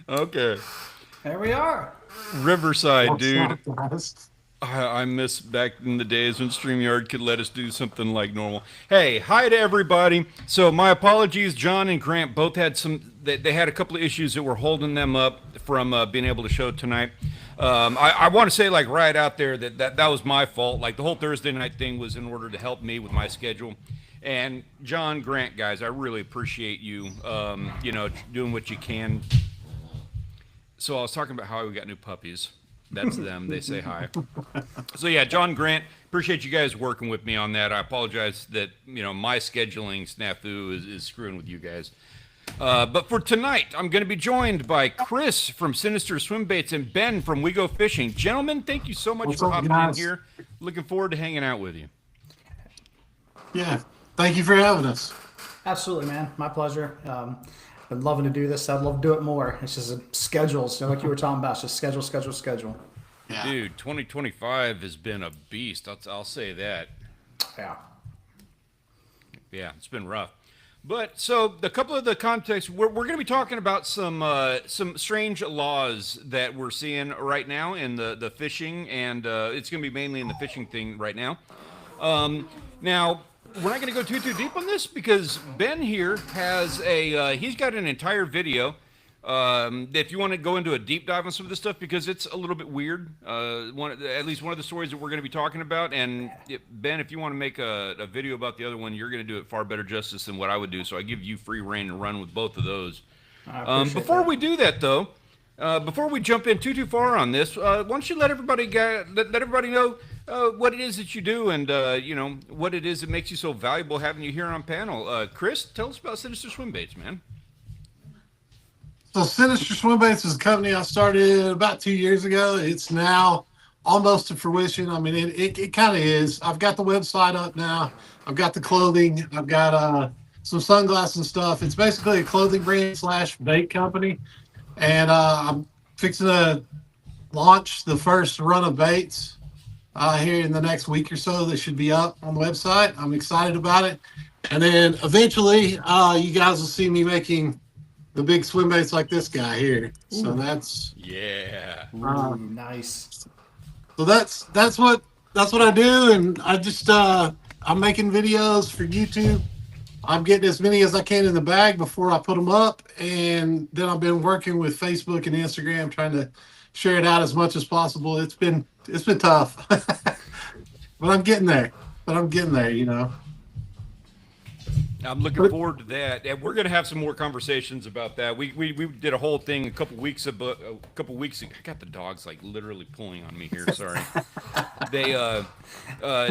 Okay. There we are. Riverside, What's dude. up, guys? I miss back in the days when StreamYard could let us do something like normal. Hey, hi to everybody. So my apologies, John and Grant both had they had a couple of issues that were holding them up from being able to show tonight. I want to say like right out there that was my fault. Like the whole Thursday night thing was in order to help me with my schedule. And John, Grant, guys, I really appreciate you, doing what you can. So I was talking about how we got new puppies. That's them. They say hi. So yeah, John, Grant, appreciate you guys working with me on that. I apologize that my scheduling snafu is screwing with you guys. But for tonight, I'm going to be joined by Chris from Sinister Swimbaits and Ben from We Go Fishing. Gentlemen, thank you so much What's for up, hopping guys? in here. Looking forward to hanging out with you. Yeah, thank you for having us. Absolutely, man. My pleasure. Been loving to do this. I'd love to do it more. It's just schedules, like you were talking about. It's just schedule. Yeah. Dude, 2025 has been a beast. I'll say that. Yeah. Yeah, it's been rough. But so a couple of the context, we're going to be talking about some strange laws that we're seeing right now in the fishing, and it's going to be mainly in the fishing thing right now. Now we're not going to go too deep on this because Ben here has he's got an entire video. If you want to go into a deep dive on some of this stuff, because it's a little bit weird, at least one of the stories that we're going to be talking about. And Ben, if you want to make a video about the other one, you're going to do it far better justice than what I would do. So I give you free reign to run with both of those. Before we do that, though, before we jump in too far on this, why don't you let everybody know what it is that you do and what it is that makes you so valuable having you here on panel. Chris, tell us about Sinister Swimbaits, man. So Sinister Swimbaits is a company I started about 2 years ago. It's now almost to fruition. I mean, it kind of is. I've got the website up now. I've got the clothing. I've got some sunglasses and stuff. It's basically a clothing brand / bait company. And I'm fixing to launch the first run of baits here in the next week or so. They should be up on the website. I'm excited about it. And then eventually you guys will see me making the big swim baits like this guy here. So that's Nice. so that's what I do, and I just I'm making videos for YouTube. I'm getting as many as I can in the bag before I put them up, and then I've been working with Facebook and Instagram trying to share it out as much as possible. It's been tough, but I'm getting there. I'm looking forward to that, and we're going to have some more conversations about that. We did a whole thing a couple weeks ago. I got the dogs like literally pulling on me here. Sorry.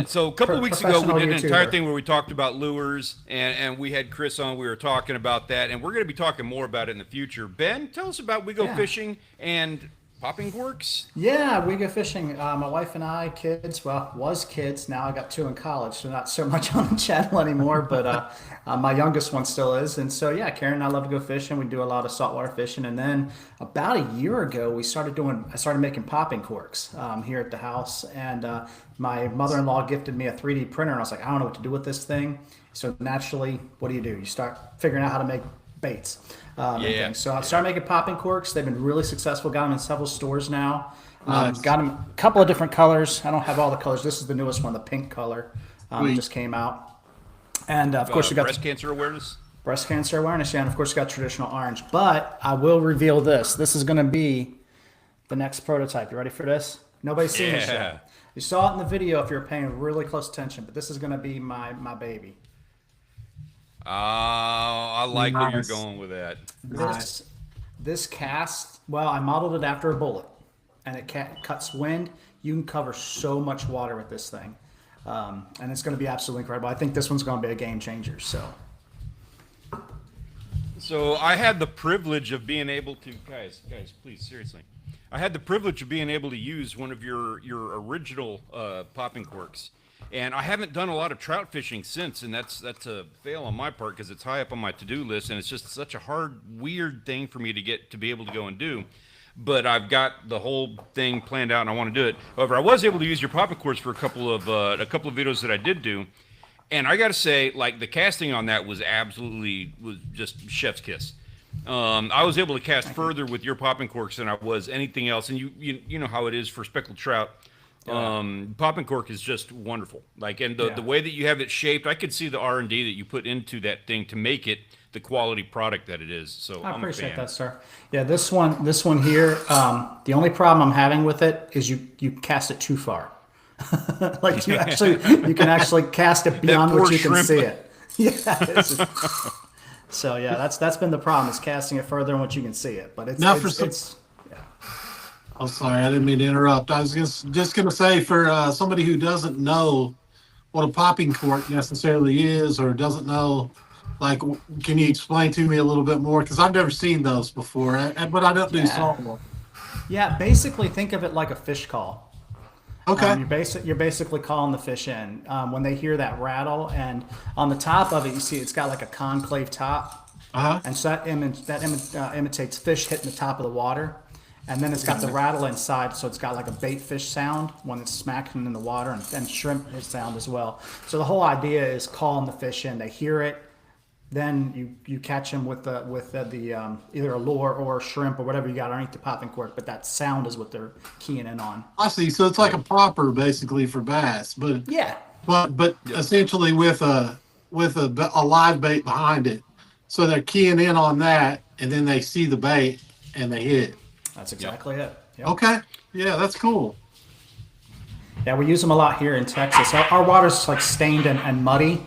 So a couple of weeks ago we did an entire thing where we talked about lures, and we had Chris on. We were talking about that, and we're going to be talking more about it in the future. Ben, tell us about We Go Fishing and popping corks. Yeah, we go fishing. My wife and I, was kids. Now I got two in college, so not so much on the channel anymore. But my youngest one still is. And so yeah, Karen and I love to go fishing. We do a lot of saltwater fishing. And then about a year ago, I started making popping corks here at the house. And my mother-in-law gifted me a 3D printer, and I was like, I don't know what to do with this thing. So naturally, what do? You start figuring out how to make baits. So I started making popping corks. They've been really successful. Got them in several stores now. Nice. Got them a couple of different colors. I don't have all the colors. This is the newest one, the pink color. Just came out. And of course, you got breast cancer awareness. Breast cancer awareness, yeah, and of course, you got traditional orange. But I will reveal this. This is going to be the next prototype. You ready for this? Nobody's seen this yet. You saw it in the video if you're paying really close attention, but this is going to be my baby. I like where you're going with that. This cast, I modeled it after a bullet, and it cuts wind. You can cover so much water with this thing, and it's going to be absolutely incredible. I think this one's going to be a game changer. So I had the privilege of being able to, guys, please, seriously. I had the privilege of being able to use one of your original popping corks. And I haven't done a lot of trout fishing since, and that's a fail on my part because it's high up on my to-do list, and it's just such a hard, weird thing for me to be able to go and do. But I've got the whole thing planned out, and I want to do it. However, I was able to use your popping corks for a couple of videos that I did do, and I got to say, like the casting on that was just chef's kiss. I was able to cast further with your popping corks than I was anything else. And you know how it is for speckled trout. Popping cork is just wonderful. Like, and the way that you have it shaped, I could see the R&D that you put into that thing to make it the quality product that it is. So I I'm appreciate a fan. that, sir. Yeah, this one here. The only problem I'm having with it is you cast it too far. Like you can actually cast it beyond poor what you can shrimp. see it. Yeah. So yeah, that's been the problem, is casting it further than what you can see it. But it's Now it's I'm sorry, I didn't mean to interrupt. I was just gonna say, for somebody who doesn't know what a popping cork necessarily is, or doesn't know, like, can you explain to me a little bit more? Because I've never seen those before, but I don't do saltwater. yeah. Basically, think of it like a fish call. Okay. You're basically calling the fish in when they hear that rattle, and on the top of it, you see it's got like a concave top, and so that imitates fish hitting the top of the water, and then it's got the rattle inside, so it's got like a bait fish sound when it's smacking in the water, and shrimp sound as well. So the whole idea is calling the fish in. They hear it, then you catch them with the either a lure or a shrimp or whatever you got underneath the popping cork, but that sound is what they're keying in on. I see. So it's like a popper basically for bass, but Yeah. but essentially with a live bait behind it. So they're keying in on that, and then they see the bait and they hit. That's exactly it. Yep. Okay. Yeah, that's cool. Yeah, we use them a lot here in Texas. Our water's like stained and muddy.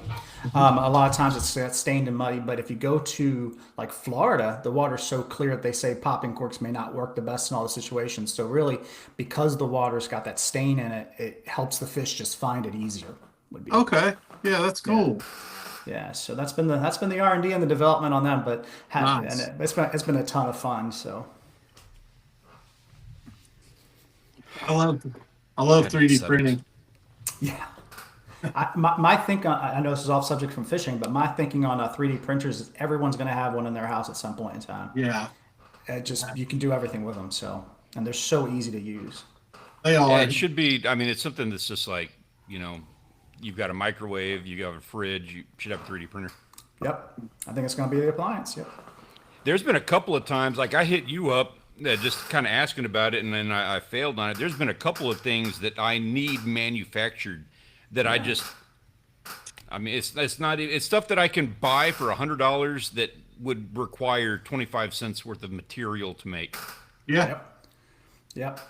A lot of times it's stained and muddy, but if you go to like Florida, the water's so clear that they say popping corks may not work the best in all the situations. So really, because the water's got that stain in it, it helps the fish just find it easier. Would be. Okay. Yeah, that's cool. Yeah, so that's been the R&D and the development on them, but Nice. and it's been a ton of fun. So I love 3D suckers. printing. yeah. My think I know this is off subject from fishing, but my thinking on 3D printers is everyone's going to have one in their house at some point in time. Yeah, You can do everything with them, and they're so easy to use. they are. Yeah, it should be. I mean, it's something that's just like, you've got a microwave, you got a fridge, you should have a 3D printer. Yep, I think it's going to be the appliance. Yep. There's been a couple of times, like I hit you up, just kind of asking about it, and then I failed on it. There's been a couple of things that I need manufactured that it's stuff that I can buy for $100 that would require 25 cents worth of material to make. Yeah. Yep.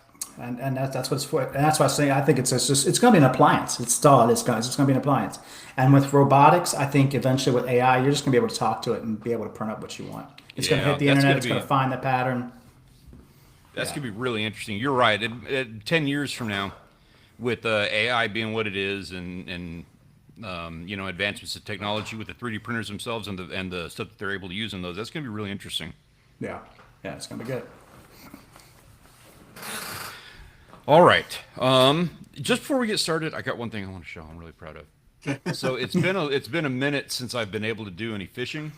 And that's what it's for. And that's why I say I think it's going to be an appliance. It's all it is, guys. It's going to be an appliance. And with robotics, I think eventually with AI, you're just going to be able to talk to it and be able to print up what you want. It's going to hit the that's internet. gonna It's be- going to find the pattern. That's going to be really interesting. You're right. 10 years from now, with AI being what it is, and advancements of technology with the 3D printers themselves and the stuff that they're able to use in those, that's going to be really interesting. Yeah. Yeah, it's going to be good. All right. Just before we get started, I got one thing I want to show. I'm really proud of. So it's been a minute since I've been able to do any fishing,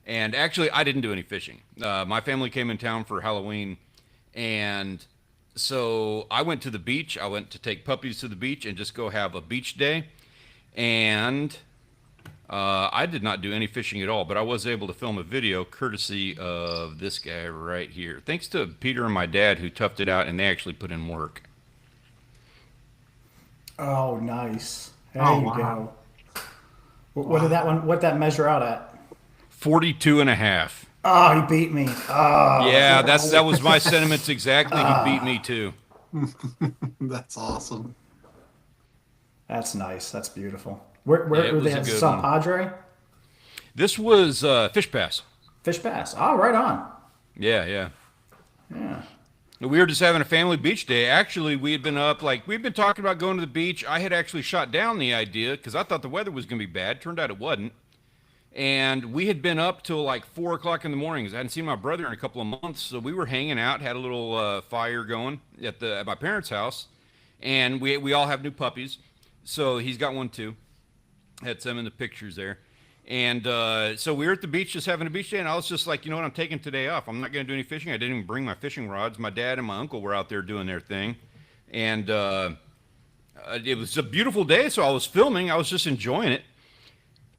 and actually I didn't do any fishing. My family came in town for Halloween, and so I went to the beach. I went to take puppies to the beach and just go have a beach day. And I did not do any fishing at all, but I was able to film a video courtesy of this guy right here. Thanks to Peter and my dad who toughed it out, and they actually put in work. Oh, nice. There Oh, you wow. go. What that measure out at? 42 and a half. Oh, he beat me. Oh, Yeah, that was my sentiments exactly. He beat me too. That's awesome. that's nice. That's beautiful. Where Yeah, it were was they a at? good San one. Padre? This was Fish Pass. Fish Pass. Oh, right on. Yeah. Yeah. We were just having a family beach day. Actually, we'd been talking about going to the beach. I had actually shot down the idea because I thought the weather was going to be bad. Turned out it wasn't. And we had been up till like 4 o'clock in the morning because I hadn't seen my brother in a couple of months. So we were hanging out, had a little fire going at my parents' house. And we all have new puppies. So he's got one too. Had some in the pictures there. And so we were at the beach just having a beach day, and I was just like, you know what, I'm taking today off. I'm not going to do any fishing. I didn't even bring my fishing rods. My dad and my uncle were out there doing their thing. And it was a beautiful day, so I was filming. I was just enjoying it.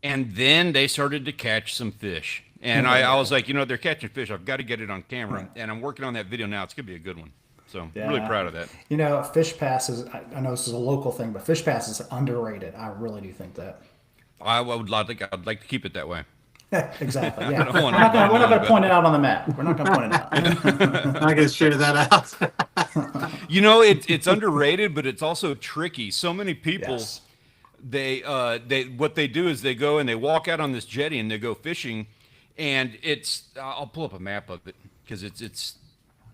And then they started to catch some fish. And I was like, they're catching fish. I've got to get it on camera. And I'm working on that video now. It's going to be a good one. So I'm really proud of that. Fish Pass is, I know this is a local thing, but Fish Pass is underrated. I really do think that. I'd like to keep it that way. Exactly. Yeah. We're not going to point it out on the map. We're not going to point it out. I can share that out. It's underrated, but it's also tricky. So many people, Yes. they what they do is they go and they walk out on this jetty and they go fishing, and I'll pull up a map of it because it's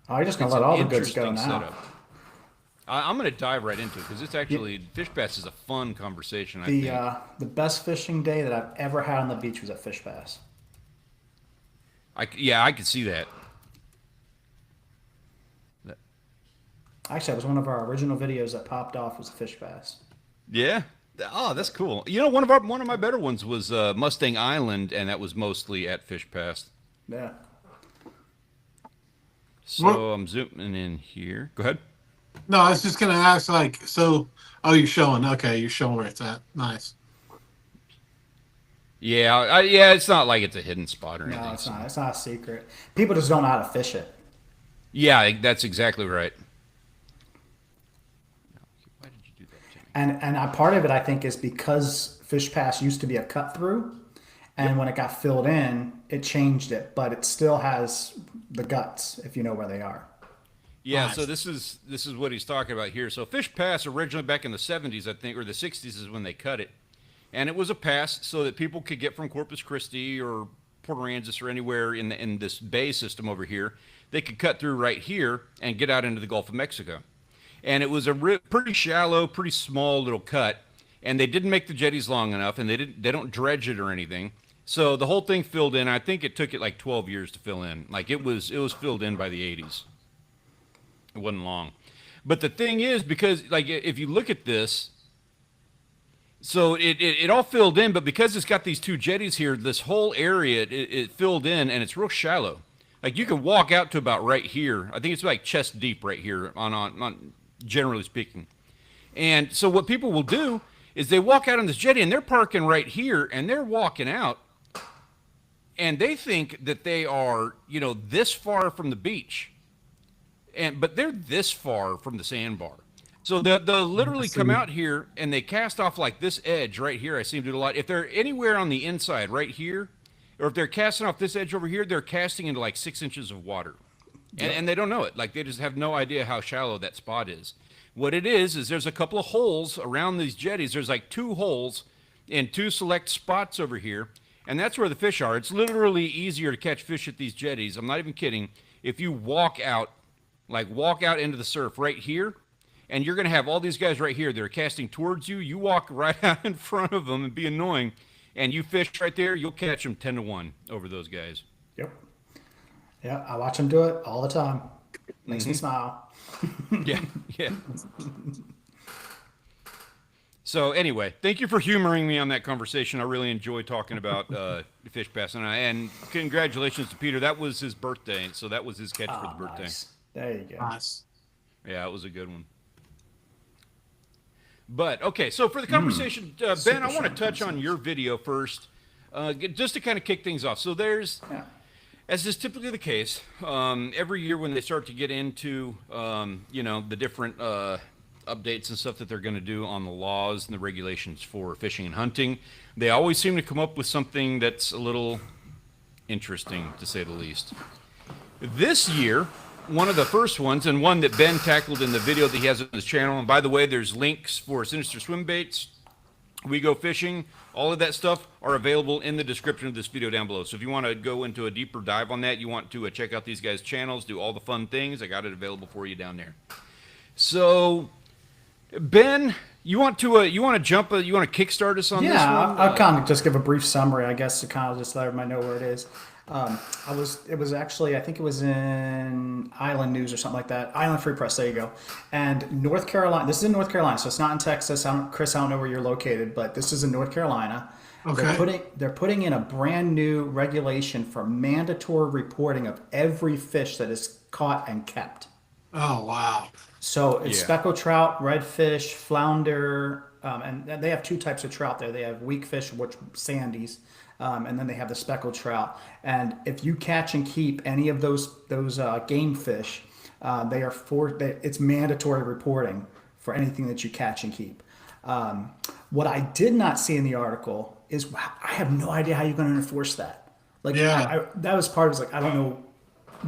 Oh, you're just going it's to let an all the goods go interesting now. setup. I'm going to dive right into it because it's actually Fish Pass is a fun conversation. I think. The best fishing day that I've ever had on the beach was at Fish Pass. I could see that. Actually, it was one of our original videos that popped off was Fish Pass. Yeah. Oh, that's cool. One of my better ones was Mustang Island, and that was mostly at Fish Pass. Yeah. So I'm zooming in here. Go ahead. No, I was just going to ask, you're showing. Okay, you're showing where it's at. Nice. Yeah, it's not like it's a hidden spot or anything. No, it's not. It's not a secret. People just don't know how to fish it. Yeah, that's exactly right. Why did you do that, Jimmy? And part of it, I think, is because Fish Pass used to be a cut through, and when it got filled in, it changed it, but it still has the guts if you know where they are. Yeah, Nice. so this is what he's talking about here. So Fish Pass originally back in the 70s, I think, or the 60s is when they cut it. And it was a pass so that people could get from Corpus Christi or Port Aransas or anywhere in this bay system over here. They could cut through right here and get out into the Gulf of Mexico. And it was a pretty shallow, pretty small little cut. And they didn't make the jetties long enough, and they don't dredge it or anything. So the whole thing filled in. I think it took it like 12 years to fill in. Like it was filled in by the 80s. It wasn't long. But the thing is, because like if you look at this, so it all filled in, but because it's got these two jetties here, this whole area, it filled in, and it's real shallow. Like you can walk out to about right here. I think it's like chest deep right here on generally speaking. And so what people will do is they walk out on this jetty, and they're parking right here, and they're walking out, and they think that they are, this far from the beach. But they're this far from the sandbar. So they'll literally come out here and they cast off like this edge right here. I see them do a lot. If they're anywhere on the inside right here, or if they're casting off this edge over here, they're casting into like 6 inches of water. And they don't know it. Like they just have no idea how shallow that spot is. What it is there's a couple of holes around these jetties. There's like 2 holes in 2 select spots over here. And that's where the fish are. It's literally easier to catch fish at these jetties. I'm not even kidding. If you walk out into the surf right here, and you're going to have all these guys right here. They're casting towards you. You walk right out in front of them and be annoying, and you fish right there. You'll catch them 10-1 over those guys. Yep. Yeah, I watch them do it all the time. Makes me smile. Yeah. So anyway, thank you for humoring me on that conversation. I really enjoy talking about Fish Pass, and congratulations to Peter. That was his birthday, so that was his catch for the birthday. Nice. There you go. Nice. Yeah, it was a good one. But, okay, so for the conversation, Ben, I want to touch on your video first, just to kind of kick things off. So there's, as is typically the case, every year when they start to get into, the different updates and stuff that they're going to do on the laws and the regulations for fishing and hunting, they always seem to come up with something that's a little interesting, to say the least. This year, one of the first ones, and one that Ben tackled in the video that he has on his channel, and by the way, there's links for Sinister Swimbaits, We Go Fishing, all of that stuff are available in the description of this video down below. So if you want to go into a deeper dive on that, you want to check out these guys' channels, do all the fun things, I got it available for you down there. So, Ben, you want to kickstart us on this one? Yeah, I'll kind of just give a brief summary, I guess, to kind of just let everybody know where it is. It was actually, I think it was in Island News or something like that. Island Free Press, there you go. And North Carolina, this is in North Carolina, so it's not in Texas. Chris, I don't know where you're located, but this is in North Carolina. Okay. They're putting in a brand new regulation for mandatory reporting of every fish that is caught and kept. Oh, wow. So it's speckled trout, redfish, flounder, and they have 2 types of trout there. They have weak fish, which sandies, and then they have the speckled trout. And if you catch and keep any of those game fish, it's mandatory reporting for anything that you catch and keep. What I did not see in the article is I have no idea how you're going to enforce that. Like, Yeah. that was part of it. Like, I don't know,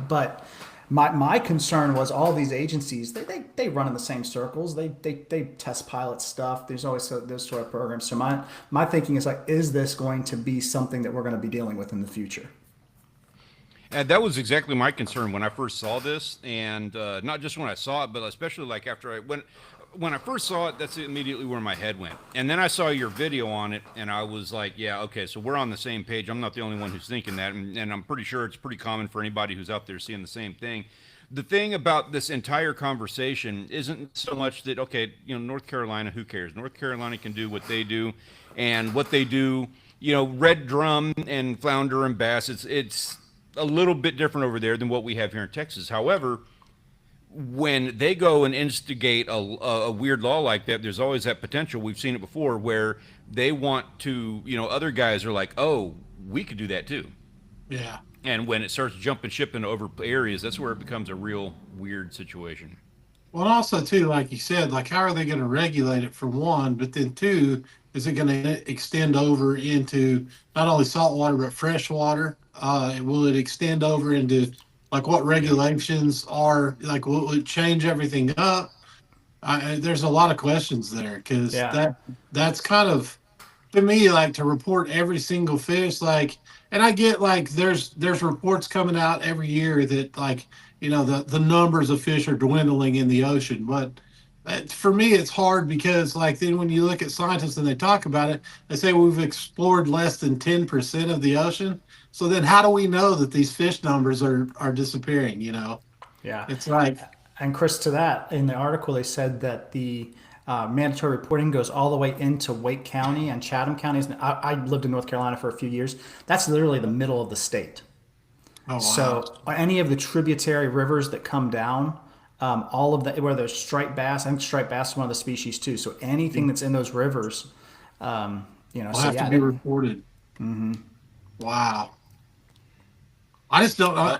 but my concern was all these agencies they run in the same circles. They test pilot stuff. There's always those sort of programs. So my thinking is like, is this going to be something that we're going to be dealing with in the future? And that was exactly my concern when I first saw this, and not just when I saw it, but especially like after when I first saw it, that's immediately where my head went. And then I saw your video on it, and I was like, yeah, okay, so we're on the same page. I'm not the only one who's thinking that, and I'm pretty sure it's pretty common for anybody who's out there seeing the same thing. The thing about this entire conversation isn't so much that, okay, North Carolina, who cares? North Carolina can do what they do, and what they do, red drum and flounder and bass, it's a little bit different over there than what we have here in Texas. However, when they go and instigate a weird law like that, there's always that potential. We've seen it before where they want to, other guys are like, oh, we could do that too. Yeah. And when it starts jumping ship into over areas, that's where it becomes a real weird situation. Well, and also too, like you said, like how are they going to regulate it for one, but then two, is it going to extend over into not only saltwater but freshwater? Will it extend over into like what regulations are like? Will it change everything up? There's a lot of questions there because that's kind of to me like to report every single fish like. And I get like there's reports coming out every year that like the numbers of fish are dwindling in the ocean, but for me it's hard because like then when you look at scientists and they talk about it, they say we've explored less than 10% of the ocean. So then how do we know that these fish numbers are disappearing? Yeah, It's like, and Chris, to that, in the article, they said that the mandatory reporting goes all the way into Wake County and Chatham counties. I lived in North Carolina for a few years. That's literally the middle of the state. oh wow. So any of the tributary rivers that come down, all of the where there's striped bass, I think striped bass is one of the species too. So anything that's in those rivers, Will have to be reported. Mm-hmm. Wow. I just don't know.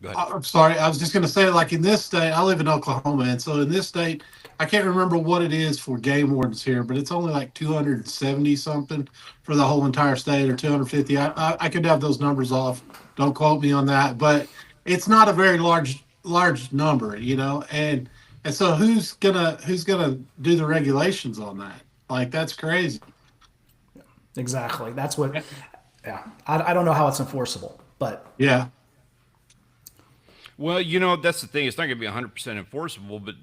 Go ahead. I'm sorry. I was just going to say, like in this state, I live in Oklahoma, and so in this state, I can't remember what it is for game wardens here, but it's only like 270 something for the whole entire state, or 250. I could have those numbers off. Don't quote me on that, but it's not a very large number, And so who's gonna do the regulations on that? Like that's crazy. Exactly. That's what. Yeah, I don't know how it's enforceable, but Yeah. Well, that's the thing. It's not going to be 100% enforceable, but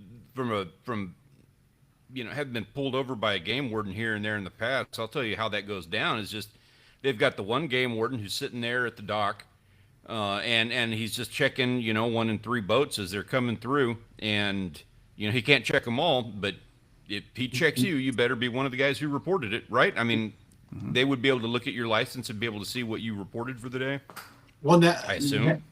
from having been pulled over by a game warden here and there in the past, I'll tell you how that goes down. Is just they've got the one game warden who's sitting there at the dock, and he's just checking 1 in 3 boats as they're coming through, and he can't check them all, but if he checks you, you better be one of the guys who reported it, right? I mean, they would be able to look at your license and be able to see what you reported for the day. Well, I assume.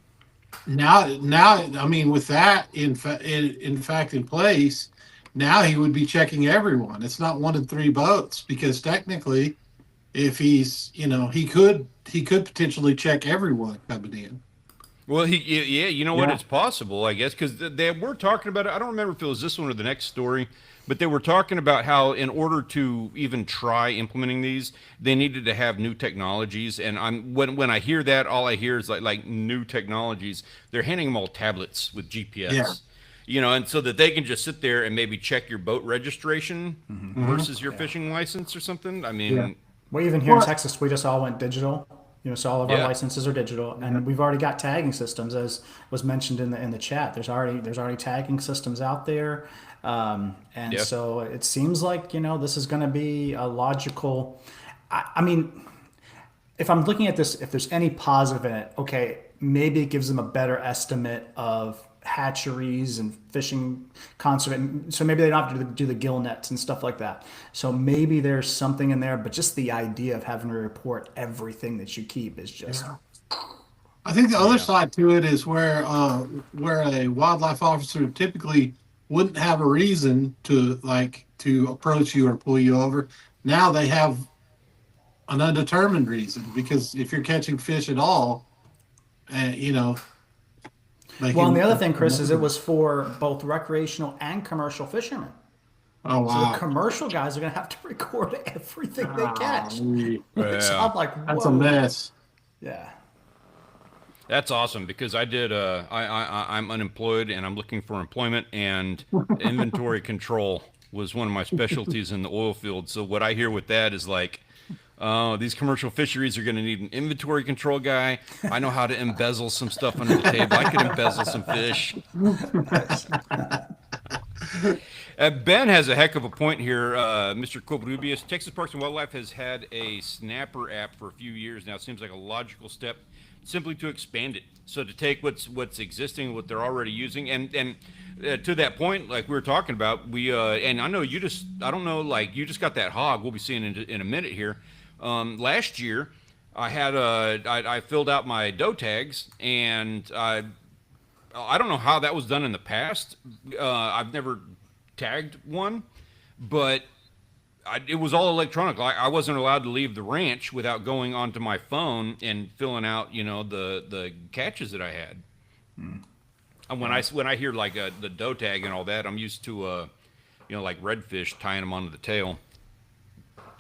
Now, I mean, with that in fact in place, now he would be checking everyone. It's not 1 in 3 boats because technically, if he's, he could potentially check everyone coming in. Well, what? It's possible, I guess, because they were talking about it. I don't remember if it was this one or the next story, but they were talking about how in order to even try implementing these, they needed to have new technologies. And when I hear that, all I hear is like new technologies. They're handing them all tablets with GPS. Yeah. And so that they can just sit there and maybe check your boat registration versus your fishing license or something. I mean, well, even here in Texas, we just all went digital. So all of our licenses are digital, and we've already got tagging systems, as was mentioned in the chat. There's already tagging systems out there, so it seems like this is going to be a logical. I mean, if I'm looking at this, if there's any positive in it, okay, maybe it gives them a better estimate of hatcheries and fishing conservation. So maybe they don't have to do the gill nets and stuff like that. So maybe there's something in there, but just the idea of having to report everything that you keep is just. Yeah. I think the other side to it is where a wildlife officer typically wouldn't have a reason to approach you or pull you over. Now they have undetermined reason, because if you're catching fish at all, you know, they Well, and the can. other thing, Chris, is it was for both recreational and commercial fishermen. Oh So the wow. commercial guys are going to have to record everything they catch. Golly. So Yeah. I'm like, whoa. That's a mess. Yeah. That's awesome because I did. I'm unemployed and I'm looking for employment, and inventory control was one of my specialties in the oil field. So what I hear with that is like, oh, these commercial fisheries are going to need an inventory control guy. I know how to embezzle some stuff under the table. I could embezzle some fish. Ben has a heck of a point here. Mr. Covarrubias, Texas Parks and Wildlife has had a snapper app for a few years now. It seems like a logical step simply to expand it. So to take what's existing, what they're already using, and to that point, like we were talking about, we and I know you just, I don't know, like you just got that hog. We'll be seeing in a minute here. Last year, I filled out my doe tags, and I don't know how that was done in the past. I've never tagged one, but it was all electronic. I wasn't allowed to leave the ranch without going onto my phone and filling out, the catches that I had. And when I hear like the doe tag and all that, I'm used to, like redfish, tying them onto the tail.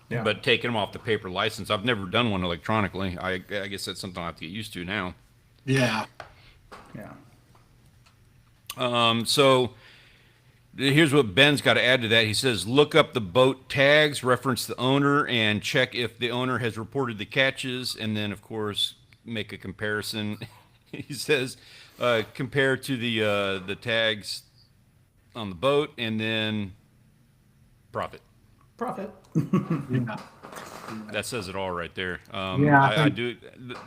Yeah. But taking them off the paper license, I've never done one electronically. I guess that's something I have to get used to now. Yeah. Yeah. So here's what Ben's got to add to that. He says, look up the boat tags, reference the owner, and check if the owner has reported the catches. And then, of course, make a comparison. He says, compare to the tags on the boat, and then profit. Profit. Yeah. That says it all right there. Yeah, I do.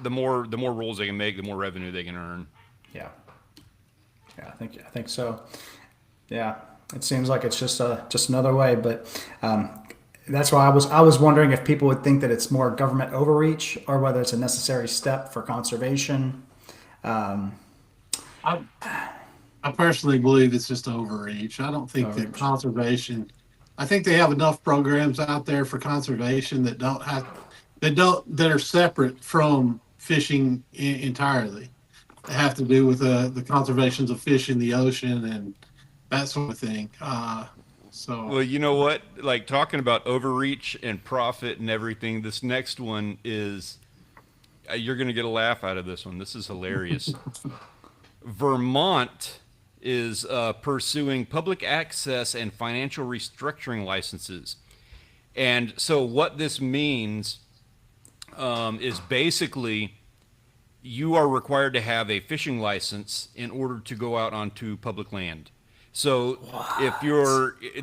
The more rolls they can make, the more revenue they can earn. Yeah. Yeah, I think so. Yeah, it seems like it's just another way, but that's why I was wondering if people would think that it's more government overreach or whether it's a necessary step for conservation. I personally believe it's just overreach. I don't think that conservation. I think they have enough programs out there for conservation that are separate from fishing entirely. They have to do with the conservations of fish in the ocean and that sort of thing. Well, you know what? Like talking about overreach and profit and everything, this next one is, you're going to get a laugh out of this one. This is hilarious. Vermont is pursuing public access and financial restructuring licenses. And so what this means is basically you are required to have a fishing license in order to go out onto public land. So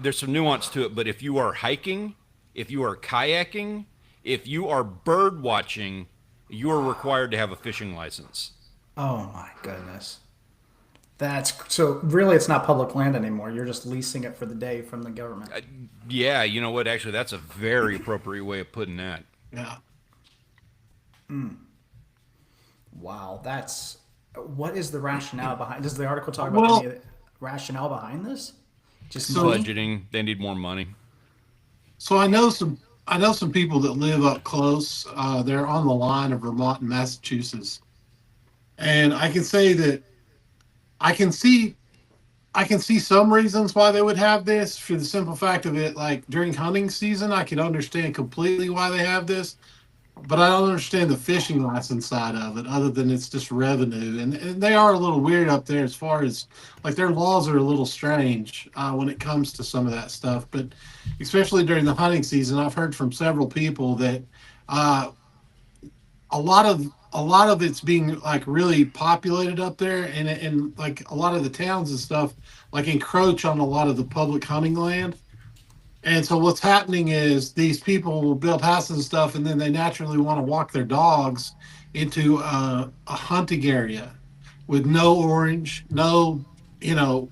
there's some nuance to it, but if you are hiking, if you are kayaking, if you are bird watching, you are required to have a fishing license. Oh my goodness. That's so really it's not public land anymore. You're just leasing it for the day from the government. Yeah, you know what? Actually, that's a very appropriate way of putting that. yeah. Wow, what is the rationale behind? Does the article talk about any of the rationale behind this? Just Budgeting, they need more money. So I know some people that live up close. They're on the line of Vermont and Massachusetts, and I can say that I can see some reasons why they would have this, for the simple fact of it. Like during hunting season, I can understand completely why they have this, but I don't understand the fishing license side of it, other than it's just revenue. And they are a little weird up there as far as like their laws are a little strange when it comes to some of that stuff. But especially during the hunting season, I've heard from several people that a lot of it's being like really populated up there, and like a lot of the towns and stuff like encroach on a lot of the public hunting land. And so what's happening is these people will build houses and stuff, and then they naturally want to walk their dogs into a hunting area with no orange, no,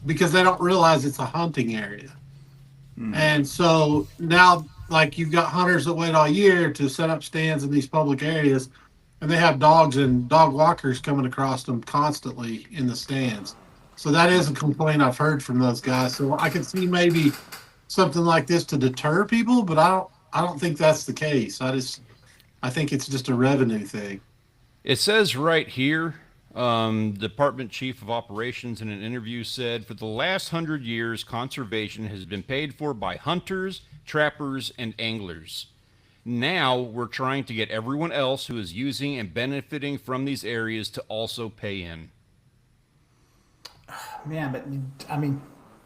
because they don't realize it's a hunting area. And so now, like, you've got hunters that wait all year to set up stands in these public areas, and they have dogs and dog walkers coming across them constantly in the stands. So that is a complaint I've heard from those guys. So I could see maybe something like this to deter people, but I don't think that's the case. I think it's just a revenue thing. It says right here, Department Chief of Operations in an interview said, for the last 100 years, conservation has been paid for by hunters, trappers, and anglers. Now we're trying to get everyone else who is using and benefiting from these areas to also pay in. Man, but I mean,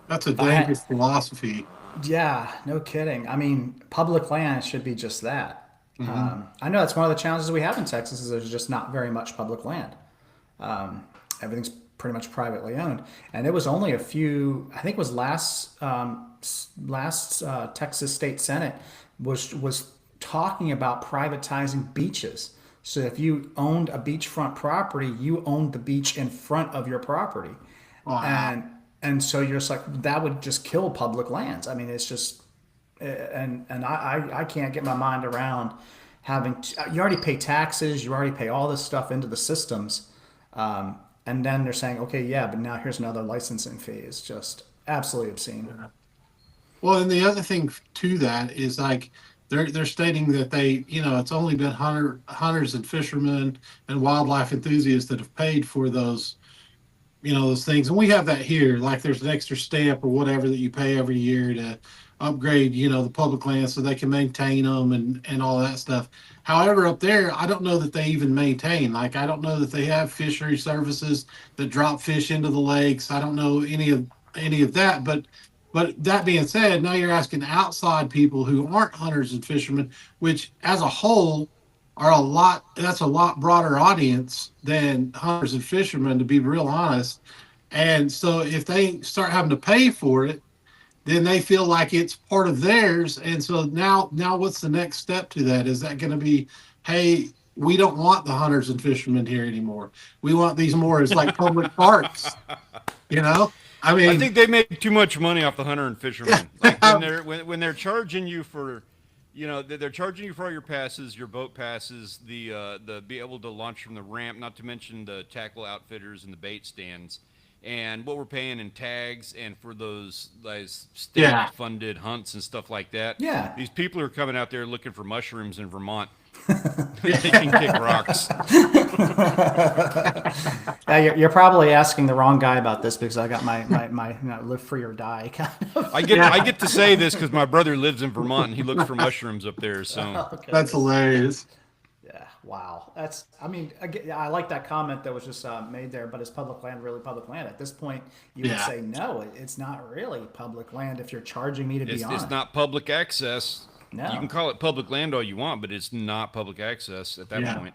That's a if I had, dangerous philosophy. yeah, no kidding. I mean, public land should be just that. Hmm. I know that's one of the challenges we have in Texas is there's just not very much public land. Everything's pretty much privately owned, and it was only a few. I think it was last Texas State Senate was talking about privatizing beaches. So if you owned a beachfront property, you owned the beach in front of your property, Wow. and and so you're just like that would just kill public lands. I mean, it's just I can't get my mind around having you already pay taxes, you already pay all this stuff into the systems, and then they're saying, okay, yeah, but now here's another licensing fee. It's just absolutely obscene. Well, and the other thing to that is like they're stating that it's only been hunters and fishermen and wildlife enthusiasts that have paid for those, those things. And we have that here. Like there's an extra stamp or whatever that you pay every year to upgrade, the public land so they can maintain them and all that stuff. However, up there, I don't know that they even maintain. Like I don't know that they have fishery services that drop fish into the lakes. I don't know any of that, but that being said, now you're asking outside people who aren't hunters and fishermen, which as a whole that's a lot broader audience than hunters and fishermen, to be real honest. And so if they start having to pay for it, then they feel like it's part of theirs. And so now what's the next step to that? Is that going to be, hey, we don't want the hunters and fishermen here anymore. We want these more as like public parks, you know? I I mean, think they make too much money off the hunter and fishermen. Like when they're charging you for, they're charging you for all your passes, your boat passes, the be able to launch from the ramp, not to mention the tackle outfitters and the bait stands, and what we're paying in tags and for those state yeah. funded hunts and stuff like that. Yeah. These people are coming out there looking for mushrooms in Vermont. They can kick rocks. You're probably asking the wrong guy about this because I got my live free or die kind of. I get to say this because my brother lives in Vermont and he looks for mushrooms up there. So Okay. That's hilarious. Yeah, wow. I like that comment that was just made there, but is public land really public land? At this point, you would Yeah. say, no, it's not really public land if you're charging me to be on it's it. not public access. No. You can call it public land all you want, but it's not public access at that Yeah. point.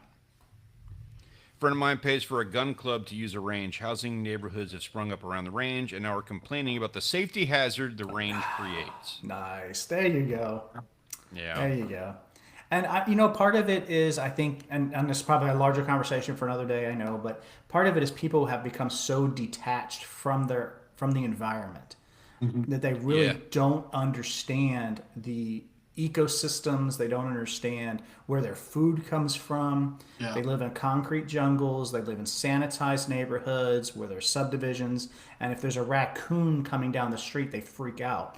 A friend of mine pays for a gun club to use a range. Housing neighborhoods have sprung up around the range and now are complaining about the safety hazard the range creates. Nice. There you go. Yeah. There you go. And part of it is I think, and this is probably a larger conversation for another day, I know, but part of it is people have become so detached from the environment that they really Yeah. don't understand the ecosystems. They don't understand where their food comes from. Yeah. They live in concrete jungles. They live in sanitized neighborhoods where there's subdivisions. And if there's a raccoon coming down the street, they freak out.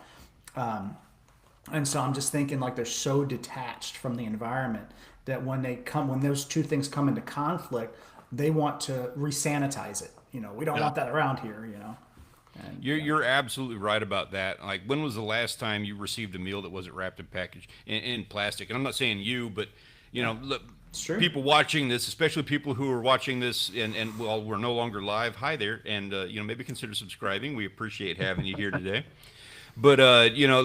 And so I'm just thinking like they're so detached from the environment that when those two things come into conflict, they want to resanitize it. We don't Yeah. want that around here. And You're absolutely right about that. Like, when was the last time you received a meal that wasn't wrapped in package in plastic? And I'm not saying you, but look, it's true. people watching this, especially people who are watching this, and well, we're no longer live. Hi there, and maybe consider subscribing. We appreciate having you here today. But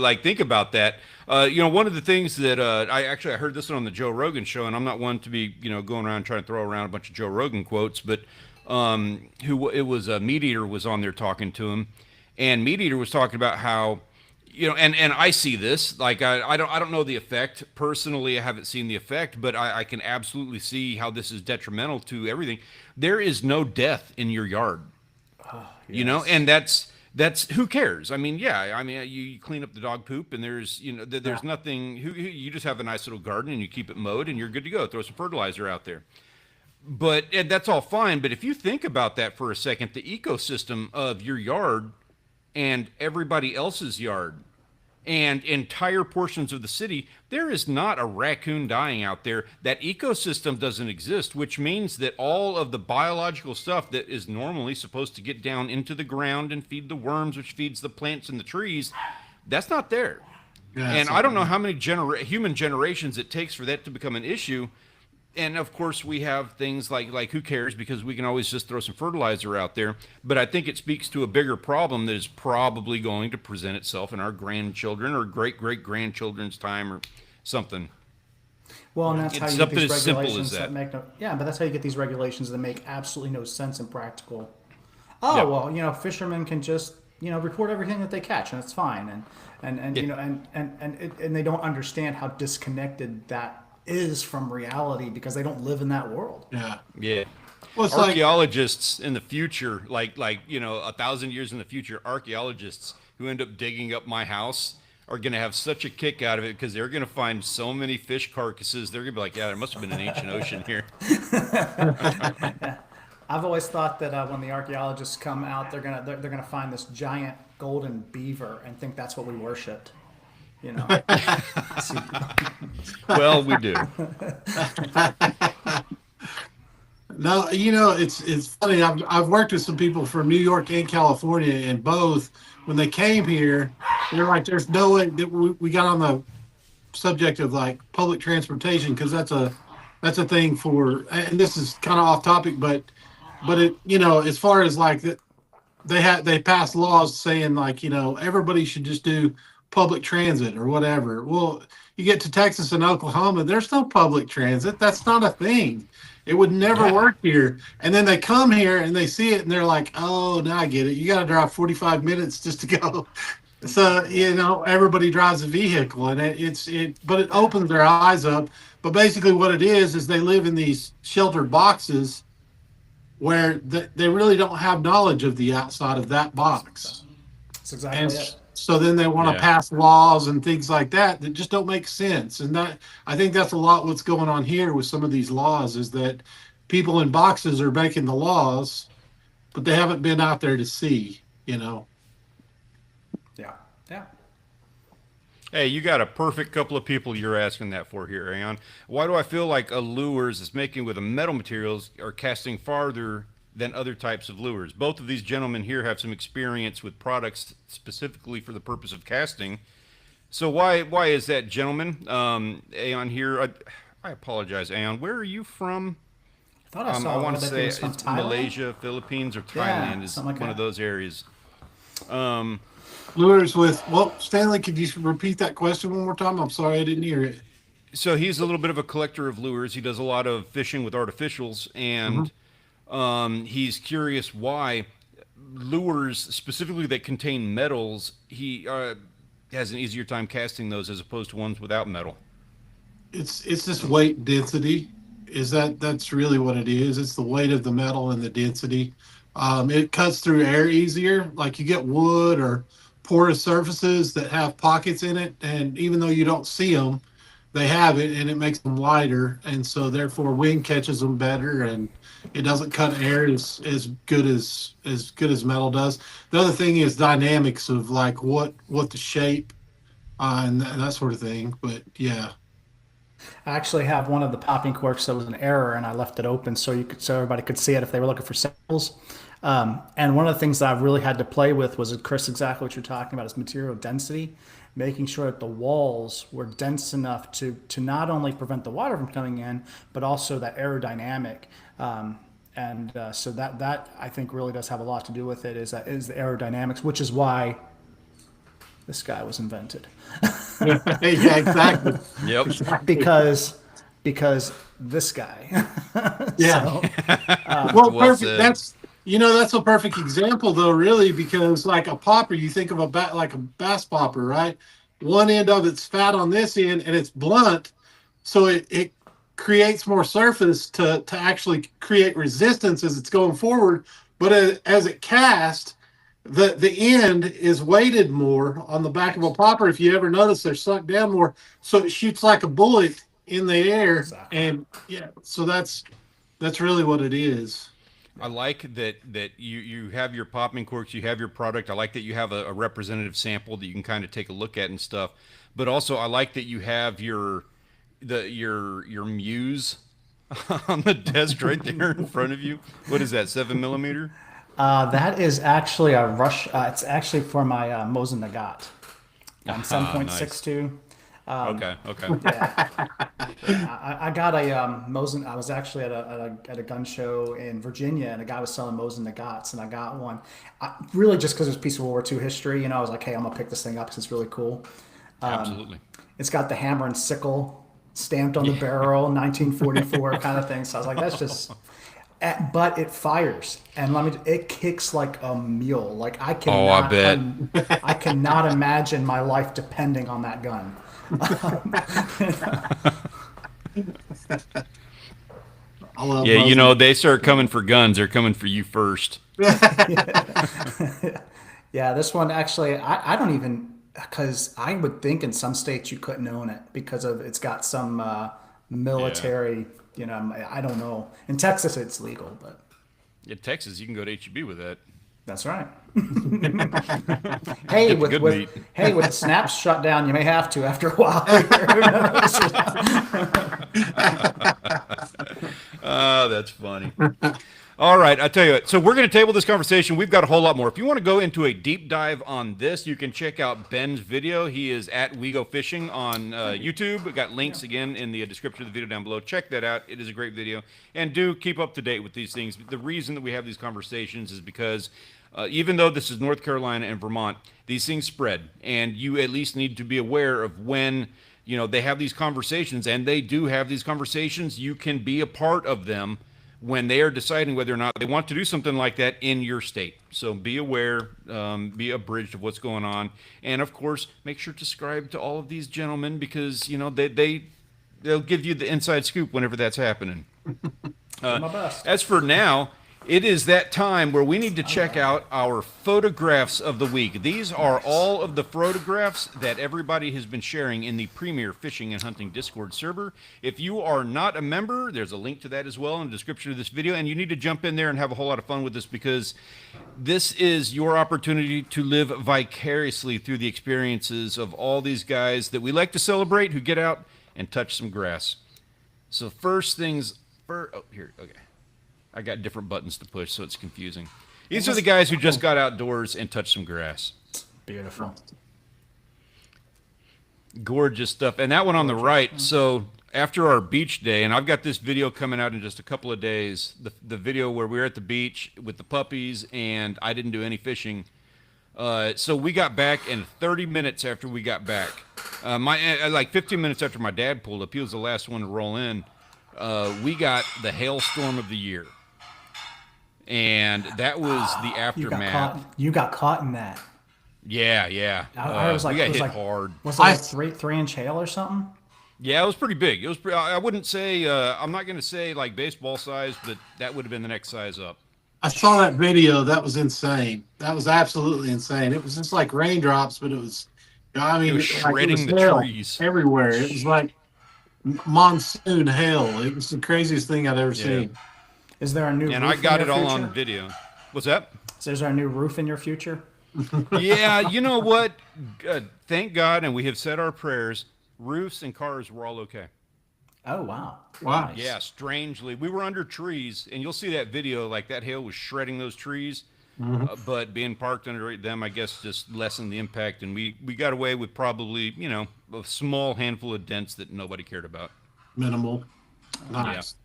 like, think about that. One of the things that I heard this one on the Joe Rogan show, and I'm not one to be going around trying to throw around a bunch of Joe Rogan quotes, but who it was Meat Eater was on there talking to him, and Meat Eater was talking about how and I see this, like, I don't know the effect personally. I haven't seen the effect, but I can absolutely see how this is detrimental to everything. There is no death in your yard, and that's who cares? I mean, yeah, I mean, you clean up the dog poop, and there's there's nothing. You just have a nice little garden, and you keep it mowed, and you're good to go. Throw some fertilizer out there. But and that's all fine. But if you think about that for a second, the ecosystem of your yard and everybody else's yard, and entire portions of the city, there is not a raccoon dying out there. That ecosystem doesn't exist, which means that all of the biological stuff that is normally supposed to get down into the ground and feed the worms, which feeds the plants and the trees, that's not there. Yeah, And I don't know how many human generations it takes for that to become an issue. And of course, we have things like who cares, because we can always just throw some fertilizer out there. But I think it speaks to a bigger problem that is probably going to present itself in our grandchildren or great grandchildren's time or something. Well, and that's It's how you get something these as simple as regulations that. that make no, yeah, but that's how you get these regulations that make absolutely no sense and practical. Oh, Yeah. well, fishermen can just, report everything that they catch and it's fine. And Yeah. and they don't understand how disconnected that is from reality because they don't live in that world. Yeah. Yeah. Well, it's like, Archaeologists in the future, like 1,000 years in the future, archaeologists who end up digging up my house are going to have such a kick out of it because they're going to find so many fish carcasses. They're going to be like, yeah, there must have been an ancient ocean here. I've always thought that when the archaeologists come out, they're gonna find this giant golden beaver and think that's what we worshipped. See, Well, we do. no, it's funny. I've worked with some people from New York and California, and both, when they came here, they're like, there's no way that we got on the subject of like public transportation, because that's a thing for, and this is kind of off topic, but it, as far as like that, they passed laws saying like, everybody should just do public transit or whatever. Well, you get to Texas and Oklahoma, there's no public transit. That's not a thing. It would never work here. And then they come here and they see it and they're like, oh, now I get it. You got to drive 45 minutes just to go. So, everybody drives a vehicle, and but it opens their eyes up. But basically what it is they live in these sheltered boxes where they really don't have knowledge of the outside of that box. that's exactly And it. so then they want to pass laws and things like that just don't make sense. And I think that's a lot what's going on here with some of these laws, is that people in boxes are making the laws, but they haven't been out there to see, Yeah. Hey, you got a perfect couple of people you're asking that for here, Aeon. Why do I feel like lures is making with the metal materials are casting farther than other types of lures? Both of these gentlemen here have some experience with products specifically for the purpose of casting. So why is that, gentlemen? Aeon here. I apologize, Aeon. Where are you from? I thought I saw I want to that say it was from it's Thailand. Malaysia, Philippines, or Yeah, Thailand is something like one of that. those areas. lures with, well, Stanley, could you repeat that question one more time? I'm sorry, I didn't hear it. So he's a little bit of a collector of lures. He does a lot of fishing with artificials, and he's curious why lures, specifically that contain metals, he has an easier time casting those as opposed to ones without metal. It's just weight density. That's really what it is. It's the weight of the metal and the density. It cuts through air easier. Like you get wood or porous surfaces that have pockets in it, and even though you don't see them, they have it, and it makes them lighter, and so therefore wind catches them better, and it doesn't cut air as good as metal does. The other thing is dynamics of like what the shape and that sort of thing. But yeah. I actually have one of the popping corks that was an error, and I left it open so everybody could see it if they were looking for samples. And one of the things that I've really had to play with was, Chris, exactly what you're talking about, is material density, making sure that the walls were dense enough to not only prevent the water from coming in, but also that aerodynamic. So that I think really does have a lot to do with it. Is the aerodynamics, which is why this guy was invented. Yeah, exactly. Yep. because this guy. Yeah. So, Well, Well perfect. said. That's a perfect example, though, really, because like a popper, you think of like a bass popper, right? One end of it's fat on this end, and it's blunt, so it creates more surface to actually create resistance as it's going forward. But as it casts, the end is weighted more on the back of a popper. If you ever notice, they're sunk down more, so it shoots like a bullet in the air. Exactly. And yeah, so that's really what it is. I like that you have your popping corks, you have your product. I like that you have a representative sample that you can kind of take a look at and stuff. But also, I like that you have your muse on the desk right there in front of you. What is that? 7 millimeter? That is actually a rush. It's actually for my Mosin Nagant. Nice. 7.62. Okay. Okay. Yeah, I got a Mosin. I was actually at a gun show in Virginia, and a guy was selling Mosin Nagants, and I got one. Really, just because it's a piece of World War II history, I was like, hey, I'm gonna pick this thing up because it's really cool. Absolutely. It's got the hammer and sickle stamped on the barrel, 1944 kind of thing. So I was like, that's just. But it fires, and it kicks like a mule. Like I Oh, I cannot, bet. I cannot imagine my life depending on that gun. I love Yeah, Muslim. they start coming for guns. They're coming for you first. Yeah, this one actually, I don't even, because I would think in some states you couldn't own it because of it's got some Yeah. military, I don't know. In Texas, it's legal, but In Texas, you can go to HEB with that. that's right. Hey, Get the good meat. with the snaps shut down, you may have to after a while. Oh, that's funny. All right, I tell you what. So we're going to table this conversation. We've got a whole lot more. If you want to go into a deep dive on this, you can check out Ben's video. He is at We Go Fishing on YouTube. We got links again in the description of the video down below. Check that out. It is a great video. And do keep up to date with these things. The reason that we have these conversations is because even though this is North Carolina and Vermont, these things spread, and you at least need to be aware of when they have these conversations, and they do have these conversations. You can be a part of them when they are deciding whether or not they want to do something like that in your state. So be aware, be abridged of what's going on, and of course, make sure to subscribe to all of these gentlemen because they'll give you the inside scoop whenever that's happening. Do my best. As for now, it is that time where we need to check out our photographs of the week. These are all of the photographs that everybody has been sharing in the Premier Fishing and Hunting Discord server. If you are not a member, there's a link to that as well in the description of this video, and you need to jump in there and have a whole lot of fun with this because this is your opportunity to live vicariously through the experiences of all these guys that we like to celebrate who get out and touch some grass. So first things first. Oh, here, okay. I got different buttons to push, so it's confusing. These are the guys who just got outdoors and touched some grass. Beautiful. Gorgeous stuff. And that one on the right, so after our beach day, and I've got this video coming out in just a couple of days, the video where we were at the beach with the puppies and I didn't do any fishing. So we got back, and 30 minutes after we got back, like 15 minutes after my dad pulled up, he was the last one to roll in, we got the hailstorm of the year. And that was the aftermath. You got caught in that. Yeah. I was like, we got it was hit like, hard. was it like 3-inch hail or something? Yeah, it was pretty big. It was. I wouldn't say. I'm not going to say like baseball size, but that would have been the next size up. I saw that video. That was insane. That was absolutely insane. It was just like raindrops, but it was. I mean, It was shredding the hail trees everywhere. It was like monsoon hail. It was the craziest thing I'd ever seen. Is there a new And roof I got in it your all future? on video. What's that? Is there a new roof in your future? Yeah, you know what? Thank God, and we have said our prayers. Roofs and cars were all okay. Oh, wow. Wow. Nice. Yeah, strangely, we were under trees, and you'll see that video. Like that hail was shredding those trees, but being parked under them, I guess, just lessened the impact, and we got away with probably a small handful of dents that nobody cared about. Minimal. Nice. Yeah.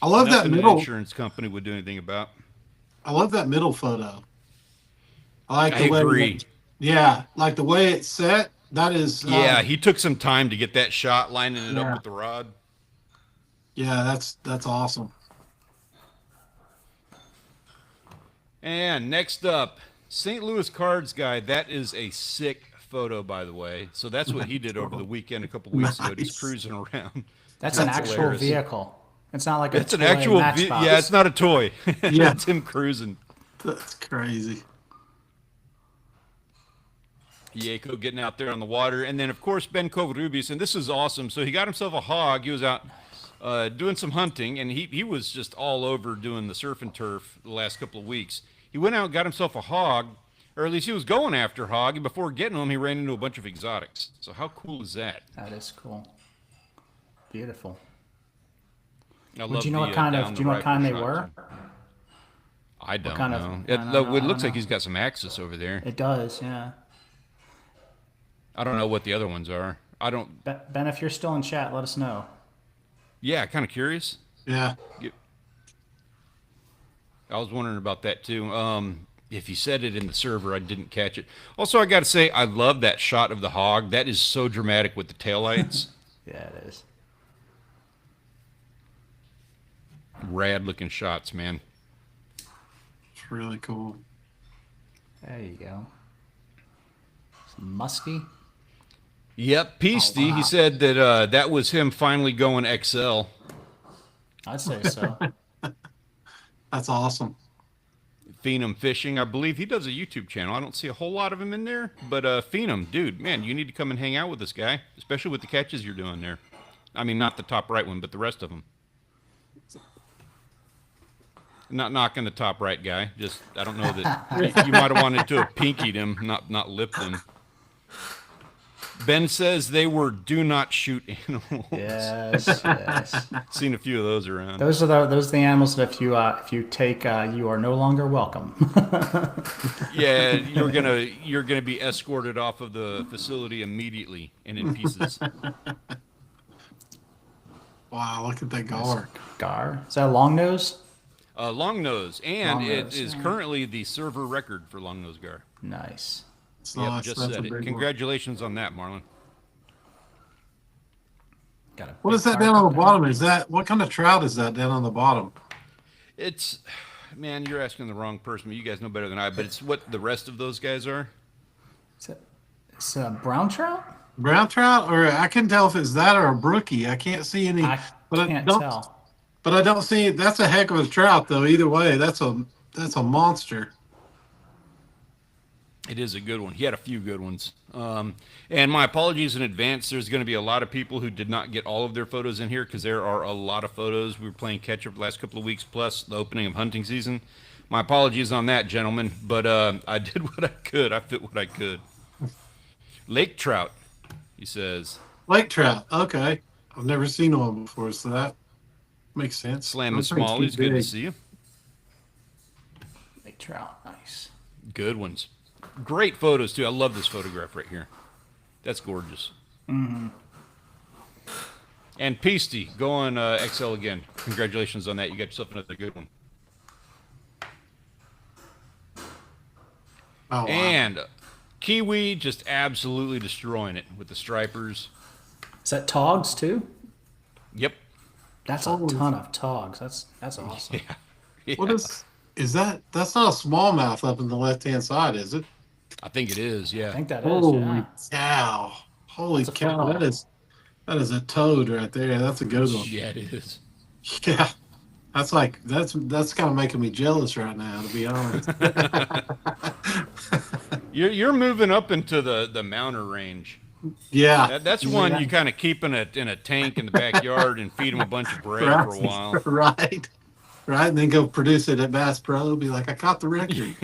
I love that Nothing middle. an insurance company would do anything about. I love that middle photo. I like I the way. agree. Yeah, like the way it's set. That is. Yeah, he took some time to get that shot, lining it up with the rod. Yeah, that's awesome. And next up, St. Louis Cards guy. That is a sick photo, by the way. So that's what he did over the weekend a couple weeks ago, just cruising around. That's an That's actual hilarious. vehicle. It's not like a It's an toy actual, Matchbox. yeah, it's not a toy. Yeah. It's him cruising. That's crazy. Yako getting out there on the water. And then, of course, Ben Covarrubias. And this is awesome. So he got himself a hog. He was out doing some hunting, and he was just all over doing the surf and turf the last couple of weeks. He went out and got himself a hog, or at least he was going after hog, and before getting him, he ran into a bunch of exotics. So how cool is that? That is cool. Beautiful. I Would love you know what the, kind down of? the Do you know what kind they rifle were? shot, too. I don't kind of- know. I don't know, It I looks don't like know. he's got some axis over there. It does, yeah. I don't know what the other ones are. I don't. Ben, if you're still in chat, let us know. Yeah, kind of curious. Yeah. I was wondering about that too. If you said it in the server, I didn't catch it. Also, I got to say, I love that shot of the hog. That is so dramatic with the taillights. Yeah, it is. Rad looking shots, man. It's really cool. There you go. Some musky. Yep, Peasty. Oh, wow. He said that that was him finally going XL. I'd say so. That's awesome. Phenom Fishing, I believe he does a YouTube channel. I don't see a whole lot of him in there, but Phenom, dude, man, you need to come and hang out with this guy, especially with the catches you're doing there. I mean, not the top right one, but the rest of them. Not knocking the top right guy. Just I don't know that you might have wanted to have pinkied him, not lipped him. Ben says they were do not shoot animals. Yes, yes. Seen a few of those around. Those are the animals that if you take, you are no longer welcome. Yeah, you're gonna be escorted off of the facility immediately and in pieces. Wow, look at that gar. Gar. Is that a long nose? Long nose, and Long it nose, is yeah. currently the server record for long nose gar. Nice. It's Yep, nice. just That's said a it. big one. Congratulations on that, Marlon. Got a What big is that gar down on the up there. bottom? Is that what kind of trout is that down on the bottom? It's, man, you're asking the wrong person. You guys know better than I, but it's what the rest of those guys are. It's a brown trout? Brown trout, or I can tell if it's that or a brookie. I can't see any. I but can't don't, tell. But I don't see. That's a heck of a trout, though. Either way, that's a monster. It is a good one. He had a few good ones. And my apologies in advance. There's going to be a lot of people who did not get all of their photos in here because there are a lot of photos. We were playing catch up the last couple of weeks, plus the opening of hunting season. My apologies on that, gentlemen. But I did what I could. I fit what I could. Lake trout, he says. Lake trout. Okay, I've never seen one before, so that makes sense. Slam and Those things Smallies, keep good to big. see you. Big trout. Nice. Good ones. Great photos, too. I love this photograph right here. That's gorgeous. Mm-hmm. And Peasty, going XL again. Congratulations on that. You got yourself another good one. Oh, wow. And Kiwi just absolutely destroying it with the stripers. Is that togs too? Yep. That's a ton of togs. That's awesome. Yeah. What is that? That's not a smallmouth up in the left-hand side, is it? I think it is, yeah. I think that is. Holy Yeah. cow! Holy That's a cow! football. That is a toad right there. That's a good one. Yeah, it is. Yeah, that's kind of making me jealous right now, to be honest. You're moving up into the Mounter range. Yeah, That's one you kind of keep in a tank in the backyard and feed them a bunch of bread for a while. right, and then go produce it at Bass Pro. Be like, I caught the record.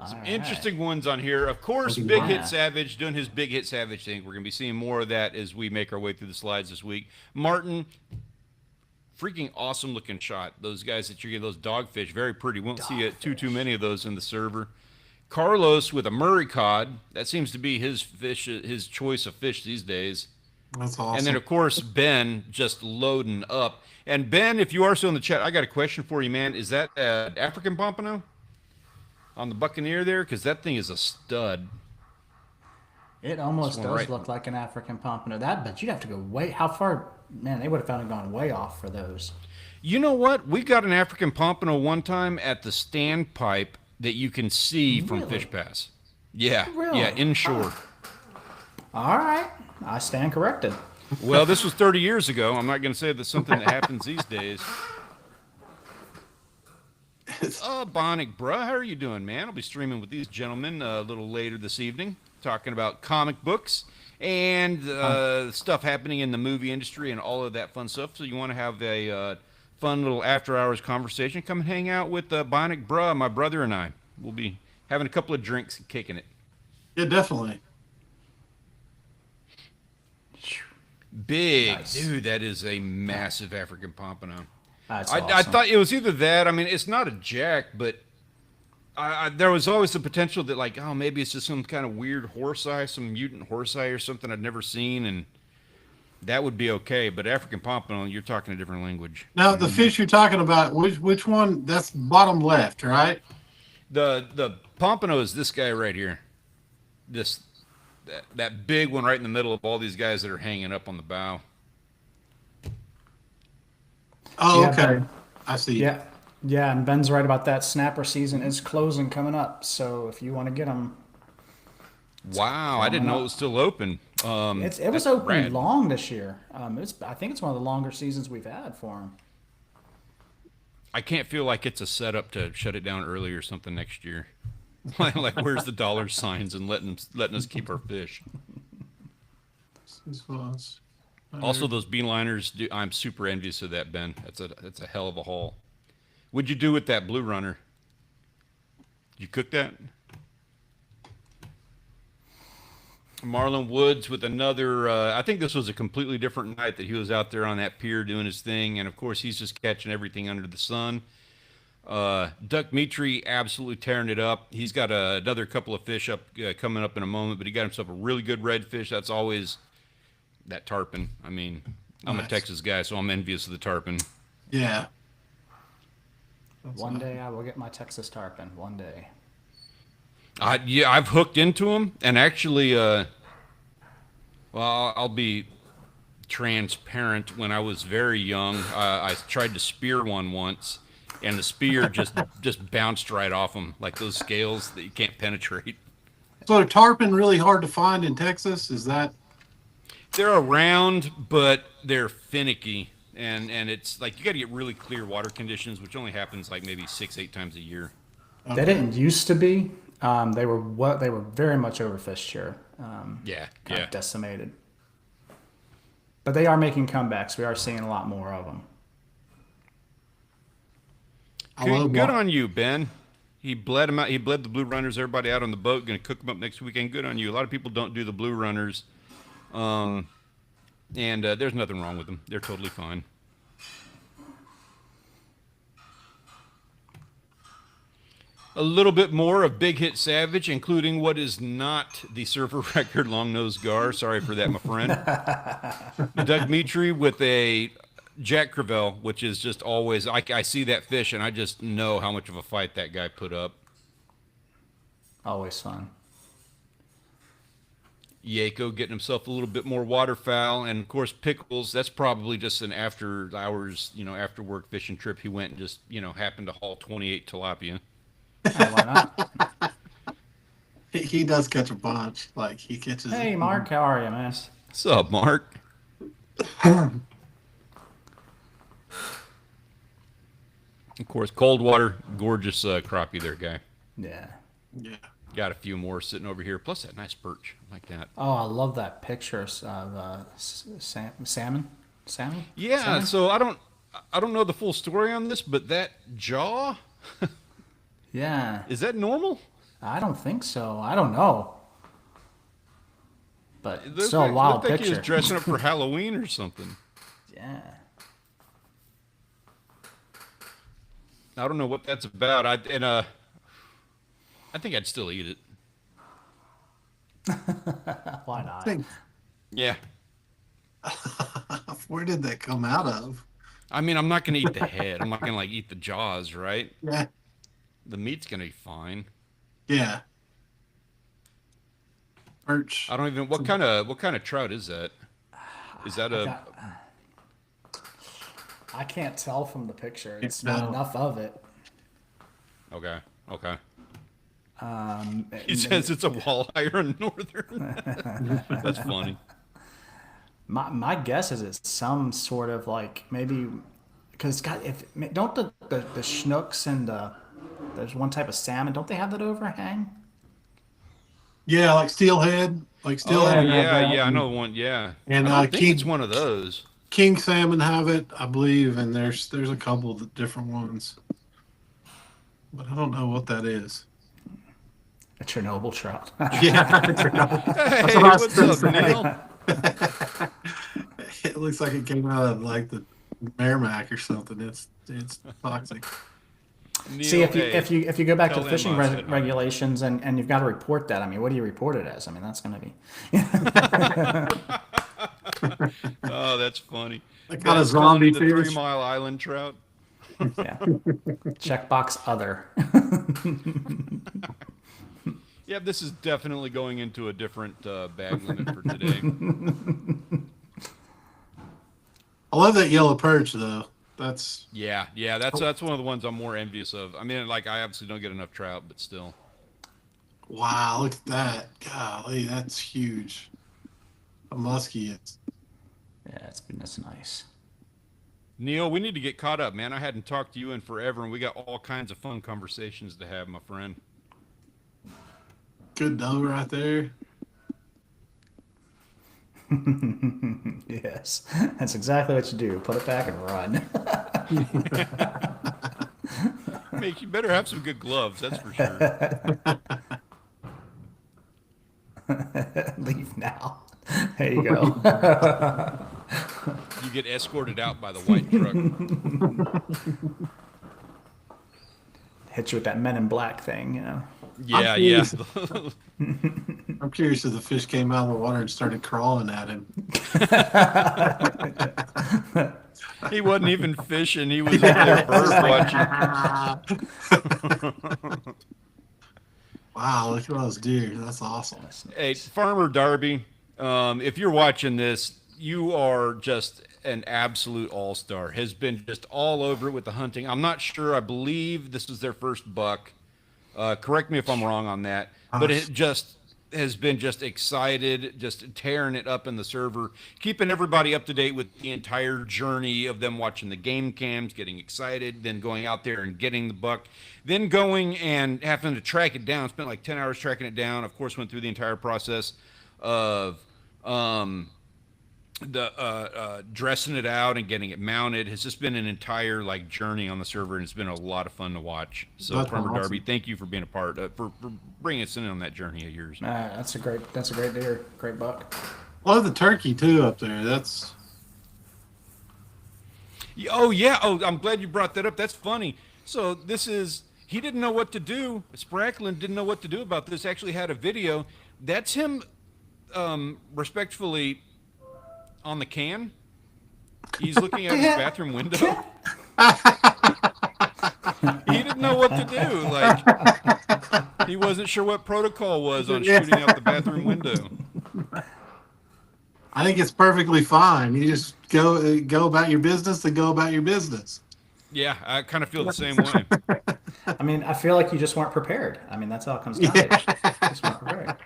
Some All interesting ones on here. Of course, Yeah. Big Hit Savage doing his Big Hit Savage thing. We're going to be seeing more of that as we make our way through the slides this week. Martin, freaking awesome looking shot. Those guys that you get, those dogfish, very pretty. Won't see it too many of those in the server. Carlos with a Murray cod. That seems to be his fish, his choice of fish these days. That's awesome. And then, of course, Ben just loading up. And Ben, if you are still in the chat, I got a question for you, man. Is that African Pompano on the Buccaneer there? Because that thing is a stud. It almost This one does right- look like an African pompano. But you'd have to go way. How far? Man, they would have found it gone way off for those. You know what? We got an African Pompano one time at the standpipe that you can see from Really? Fish Pass. Yeah, Really? yeah, inshore. All right, I stand corrected. Well, this was 30 years ago. I'm not going to say that's something that happens these days. Bonic, bruh, how are you doing, man? I'll be streaming with these gentlemen a little later this evening, talking about comic books and stuff happening in the movie industry and all of that fun stuff. So you want to have a fun little after-hours conversation? Come and hang out with Bonic, bruh, my brother and I. We'll be having a couple of drinks and kicking it. Yeah, definitely. Big, Nice. dude, that is a massive African pompano. That's I awesome. thought it was either that. I mean, it's not a jack, but there was always the potential that, like, oh, maybe it's just some kind of weird horse eye, some mutant horse eye or something I'd never seen, and that would be okay. But African pompano, you're talking a different language. Now, the fish you're talking about, which one? That's bottom left, right? The pompano is this guy right here, that big one right in the middle of all these guys that are hanging up on the bow. Oh, Yeah, okay. but- I see. Yeah, yeah, and Ben's right about that. Snapper season is closing coming up, so if you want to get them, Wow, I didn't know it was still open. it was That's open rad. long this year. I think it's one of the longer seasons we've had for them. I can't feel like it's a setup to shut it down early or something next year. Like where's the dollar signs and letting us keep our fish. This was- Also, those beeliners, I'm super envious of that, Ben. That's a hell of a haul. What'd you do with that blue runner? Did you cook that? Marlon Woods with another. I think this was a completely different night that he was out there on that pier doing his thing, and of course he's just catching everything under the sun. Duck Mitri absolutely tearing it up. He's got another couple of fish up coming up in a moment, but he got himself a really good redfish. That's always that tarpon. I mean, I'm a Nice. Texas guy, so I'm envious of the tarpon. Yeah. One day I will get my Texas tarpon. One day. Yeah, I've hooked into them, and actually, well, I'll be transparent. When I was very young, I tried to spear one once, and the spear just bounced right off them, like those scales that you can't penetrate. So are tarpon really hard to find in Texas? Is that? They're around, but they're finicky, and it's like you got to get really clear water conditions, which only happens like maybe 6-8 times a year. They didn't used to be. They were very much overfished here. Yeah, Kind yeah. of decimated. But they are making comebacks. We are seeing a lot more of them. Good on you, Ben. He bled him out. He bled the blue runners. Everybody out on the boat. Going to cook them up next weekend. Good on you. A lot of people don't do the blue runners, and there's nothing wrong with them. They're totally fine. A little bit more of Big Hit Savage, including what is not the surfer record long nose gar. Sorry for that, my friend. Doug Mitri with a Jack Crevel, which is just always, I see that fish and I just know how much of a fight that guy put up. Always fun. Yako getting himself a little bit more waterfowl, and of course Pickles. That's probably just an after hours, after work fishing trip. He went and just, happened to haul 28 tilapia. Oh, why not? He does catch a bunch. Like he catches. Hey, Mark, how are you, man? What's up, Mark? Of course, cold water, gorgeous crappie there, guy. Yeah. Yeah. Got a few more sitting over here, plus that nice perch like that. Oh, I love that picture of salmon. Salmon? Yeah, Salmon? so I don't know the full story on this, but that jaw, Yeah. is that normal? I don't think so. I don't know. But It it's still a wild looked like he picture. was dressing up for Halloween or something. Yeah. I don't know what that's about. I think I'd still eat it. Why I not? think, Yeah. where did that come out of? I mean, I'm not gonna eat the head. I'm not gonna eat the jaws, right? Yeah. The meat's gonna be fine. Yeah. Perch. I don't even. What kind of trout is that? Is that a? I can't tell from the picture. It's It's not not. enough of it. Okay. Okay. Um, He says it's a walleye or a northern. That's funny. my guess is it's some sort of maybe because God, if don't the schnooks and there's one type of salmon, don't they have that overhang? Yeah, like steelhead, Oh have yeah, that, yeah, I know one. Yeah, and I don't think it's king one of those. king salmon have it, I believe, and there's a couple of different ones, but I don't know what that is. A Chernobyl trout. Yeah, that's what Hey, I was what's gonna up, say. Neil? It looks like it came out of like the Merrimack or something. It's toxic. See, Neil, hey, if you go back to tell the them fishing I said hi. regulations and you've got to report that. I mean, what do you report it as? I mean, that's going to be Oh, that's funny. Like kind of That's calling zombie it the Three fish. Mile Island trout. yeah. Checkbox other. Yeah, this is definitely going into a different bag limit for today. I love that yellow perch though. That's Yeah, yeah, that's one of the ones I'm more envious of. I mean, like I obviously don't get enough trout, but still. wow. Look at that. Golly, that's huge. A muskie is. Yeah, that's nice. Neil, we need to get caught up, man. I hadn't talked to you in forever, and we got all kinds of fun conversations to have, my friend. Good dough right there. Yes, that's exactly what you do. Put it back and run. Make you better have some good gloves, that's for sure. Leave now. There you go. You get escorted out by the white truck. Hit you with that Men in Black thing, you know. Yeah, I'm yeah. curious. I'm curious if the fish came out of the water and started crawling at him. He wasn't even fishing. He was over there bird watching. Wow, look at those deer. That's awesome. Hey, Farmer Darby, if you're watching this, you are just an absolute all-star. Has been just all over it with the hunting. I'm not sure. I believe this is their first buck. Correct me if I'm wrong on that. But it just has been just excited, just tearing it up in the server, keeping everybody up to date with the entire journey of them watching the game cams, getting excited, then going out there and getting the buck, then going and having to track it down. Spent like 10 hours tracking it down. Of course, went through the entire process of dressing it out and getting it mounted. Has just been an entire like journey on the server, and it's been a lot of fun to watch. So, That's Farmer awesome. Darby, thank you for being a part for bringing us in on that journey of yours. That's a great deer, great buck. Love the turkey too up there. That's Oh yeah. Oh, I'm glad you brought that up. That's funny. So this is he didn't know what to do. Spracklin didn't know what to do about this. Actually had a video. That's him, respectfully, on the can. He's looking out his bathroom window. He didn't know what to do. Like he wasn't sure what protocol was on shooting out the bathroom window. I think it's perfectly fine. You just go about your business and go about your business. Yeah, I kind of feel the same way. I mean, I feel like you just weren't prepared. I mean, that's all it comes down to. Just weren't prepared.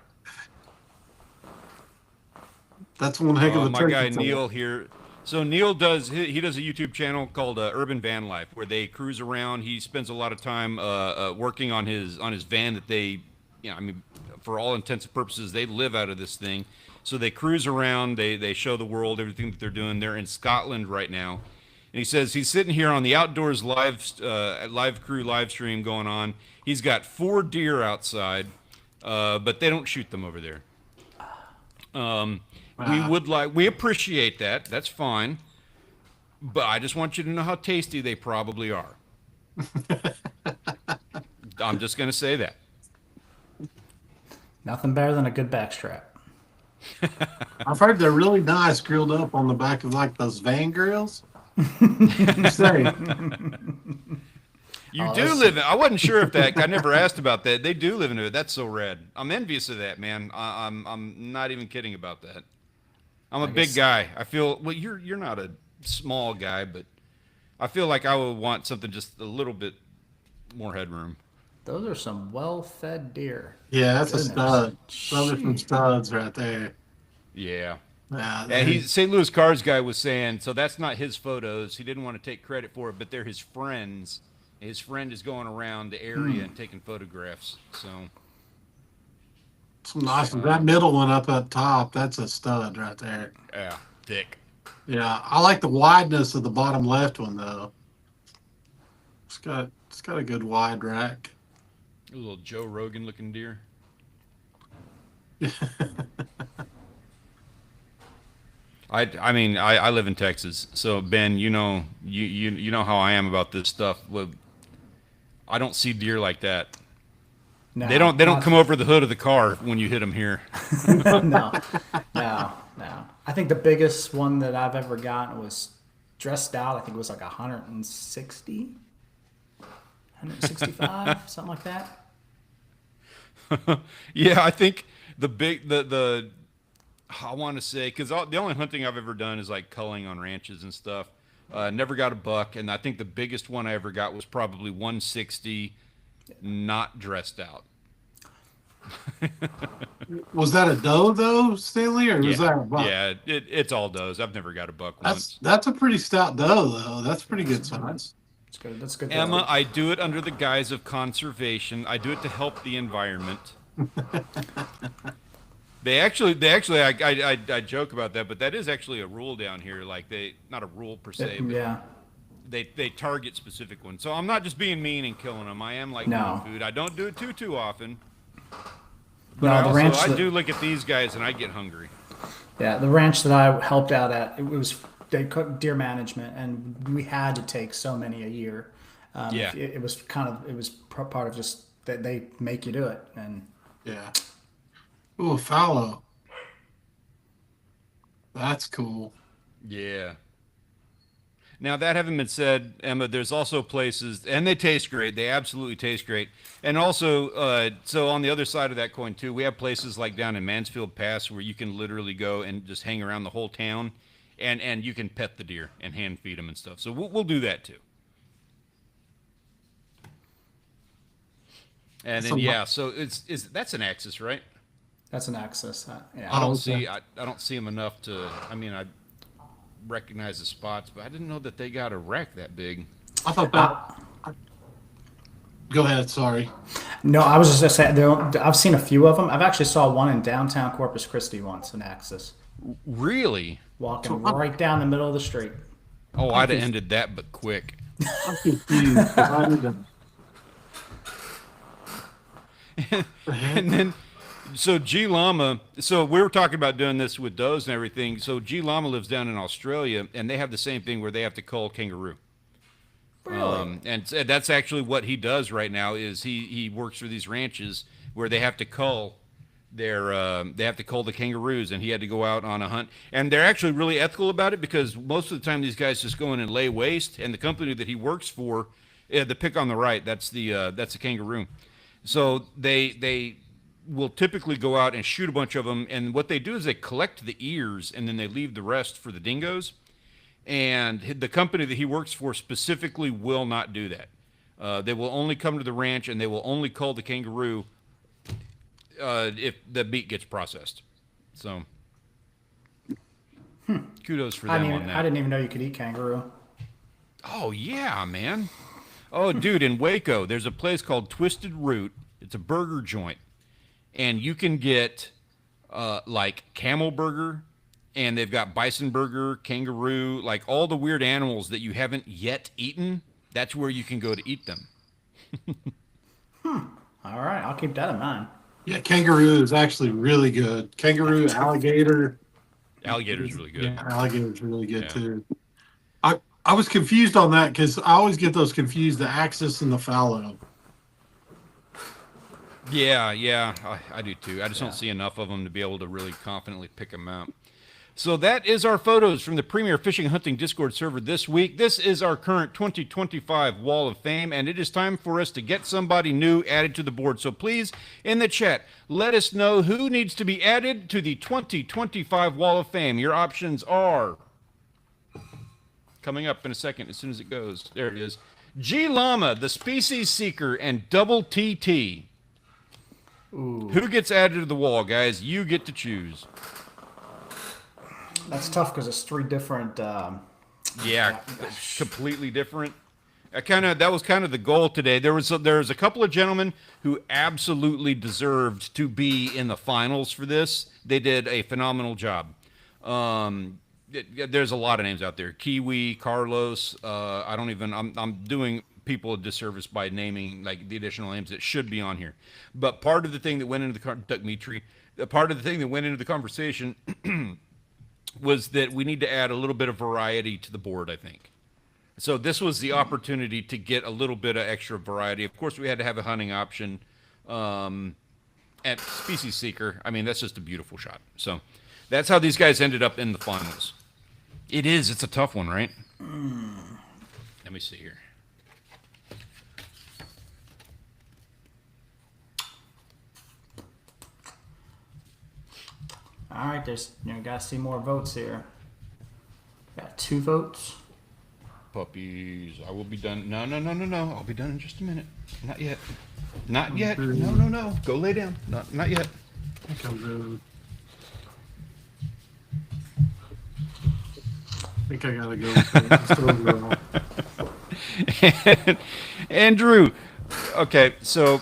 That's one heck of a My turkey. guy tool. Neil here. So Neil does he does a YouTube channel called Urban Van Life, where they cruise around. He spends a lot of time working on his van that they, I mean, for all intents and purposes, they live out of this thing. So they cruise around. They show the world everything that they're doing. They're in Scotland right now, and he says he's sitting here on the outdoors live crew live stream going on. He's got 4 deer outside, but they don't shoot them over there. We appreciate that. That's fine. But I just want you to know how tasty they probably are. I'm just going to say that. Nothing better than a good backstrap. I've heard they're really nice grilled up on the back of like those van grills. You say, You do live in. I wasn't sure if that. I never asked about that. They do live in it. That's so rad. I'm envious of that, man. I'm not even kidding about that. I'm a big guy. I feel well. You're not a small guy, but I feel like I would want something just a little bit more headroom. Those are some well-fed deer. yeah, that's Goodness. a stud. Those are some Jeez. studs right there. Yeah. Yeah, St. Louis Cars guy was saying, so that's not his photos. He didn't want to take credit for it, but they're his friends. His friend is going around the area and taking photographs. So some nice. That middle one up top, that's a stud right there. yeah, thick. Yeah, I like the wideness of the bottom left one though. It's got a good wide rack. A little Joe Rogan looking deer. I mean I live in Texas, so Ben, you know how I am about this stuff. I don't see deer like that. No, They don't come over the hood of the car when you hit them here. no. I think the biggest one that I've ever gotten was dressed out. I think it was like 160, 165, something like that. Yeah, I think the I want to say, because the only hunting I've ever done is like culling on ranches and stuff. Never got a buck, and I think the biggest one I ever got was probably 160, not dressed out. Was that a doe though, Stanley, or was that a buck? Yeah, it's all does. I've never got a buck once. That's a pretty stout doe though. That's pretty good size. That's good. That's good. Emma, I do it under the guise of conservation. I do it to help the environment. They actually, I joke about that, but that is actually a rule down here. Like not a rule per se, but Yeah. they target specific ones. So I'm not just being mean and killing them. I am like No. food. I don't do it too often. But No, the ranch I do look at these guys and I get hungry. Yeah, the ranch that I helped out at, they cooked deer management, and we had to take so many a year. Yeah. It was part of just that they make you do it, and Yeah. Ooh, a fallow. That's cool. Yeah. Now, that having been said, Emma, there's also places, and they taste great. They absolutely taste great. And also, so on the other side of that coin, too, we have places like down in Mansfield Pass where you can literally go and just hang around the whole town, and you can pet the deer and hand feed them and stuff. So we'll do that, too. And then, yeah, so that's an axis, right? that's an axis. Yeah, I don't see them enough to, I mean, I recognize the spots, but I didn't know that they got a rack that big. I thought that. Go ahead. Sorry. No, I was just gonna say I've seen a few of them. I've actually saw one in downtown Corpus Christi once, an axis, Really? walking right down the middle of the street. Oh, I'd have ended that, but quick. I'm confused. I need to- And then, so G Llama, so we were talking about doing this with does and everything. So G Llama lives down in Australia, and they have the same thing where they have to cull kangaroo. Really? And that's actually what he does right now. Is he works for these ranches where they have to cull the kangaroos, and he had to go out on a hunt. And they're actually really ethical about it, because most of the time these guys just go in and lay waste. And the company that he works for, the pick on the right, that's the kangaroo. So they will typically go out and shoot a bunch of them, and what they do is they collect the ears and then they leave the rest for the dingoes. And the company that he works for specifically will not do that. They will only come to the ranch and they will only cull the kangaroo if the meat gets processed. So kudos for them on that. I didn't even know you could eat kangaroo. Oh, yeah, man. Oh, dude, in Waco, there's a place called Twisted Root. It's a burger joint. And you can get, like, camel burger, and they've got bison burger, kangaroo, like all the weird animals that you haven't yet eaten. That's where you can go to eat them. All right, I'll keep that in mind. Yeah, kangaroo is actually really good. Kangaroo, alligator. Alligator's really good. Yeah, alligator's really good Yeah. too. I was confused on that because I always get those confused, the axis and the fallow. Yeah, I do too. I just don't see enough of them to be able to really confidently pick them out. So that is our photos from the Premier Fishing and Hunting Discord server this week. This is our current 2025 Wall of Fame, and it is time for us to get somebody new added to the board. So please, in the chat, let us know who needs to be added to the 2025 Wall of Fame. Your options are coming up in a second as soon as it goes. There it is. G Llama, the Species Seeker, and Double TT. Who gets added to the wall, guys? You get to choose. That's tough because it's three different. Yeah, completely different. That was kind of the goal today. There was a couple of gentlemen who absolutely deserved to be in the finals for this. They did a phenomenal job. There's a lot of names out there: Kiwi, Carlos. I don't even. I'm doing people a disservice by naming like the additional names that should be on here. But part of the thing that went into part of the thing that went into the conversation was that we need to add a little bit of variety to the board, I think. So this was the opportunity to get a little bit of extra variety. Of course, we had to have a hunting option at Species Seeker. I mean, that's just a beautiful shot. So that's how these guys ended up in the finals. It's a tough one, right? Let me see here. All right, gotta see more votes here. Got 2 votes. Puppies, I will be done. No. I'll be done in just a minute. Not yet. Not yet. No. Go lay down. Not yet. I think I gotta go. Andrew, okay, so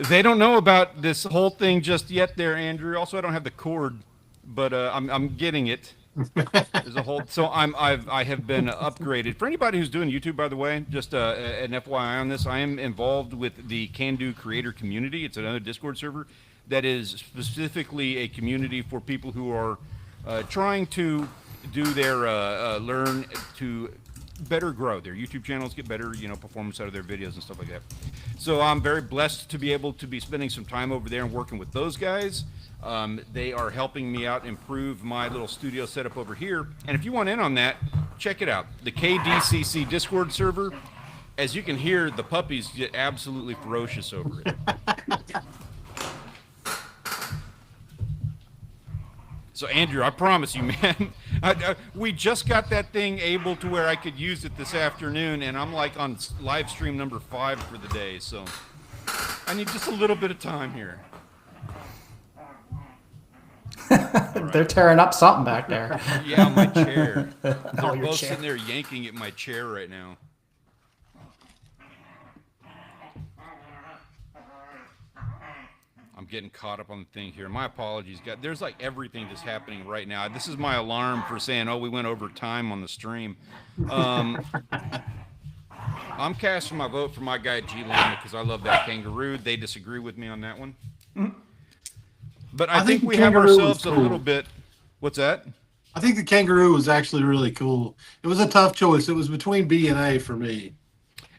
they don't know about this whole thing just yet there, Andrew. Also, I don't have the cord, but I'm getting it. There's a whole. So I have been upgraded. For anybody who's doing YouTube, by the way, just an FYI on this, I am involved with the Can Do creator community. It's another Discord server that is specifically a community for people who are trying to do their learn to better grow their YouTube channels, get better performance out of their videos and stuff like that. So I'm very blessed to be able to be spending some time over there and working with those guys. They are helping me out improve my little studio setup over here. And if you want in on that, check it out. The KDCC Discord server. As you can hear, the puppies get absolutely ferocious over it. So Andrew, I promise you, man, we just got that thing able to where I could use it this afternoon, and I'm like on live stream number 5 for the day. So I need just a little bit of time here. Right. They're tearing up something back there. Yeah, my chair. They're both sitting there yanking at my chair right now. I'm getting caught up on the thing here. My apologies, guys. There's like everything just happening right now. This is my alarm for saying, oh, we went over time on the stream. I'm casting my vote for my guy G Lima because I love that kangaroo. They disagree with me on that one. But I think we have ourselves a little bit. What's that? I think the kangaroo was actually really cool. It was a tough choice. It was between B and A for me.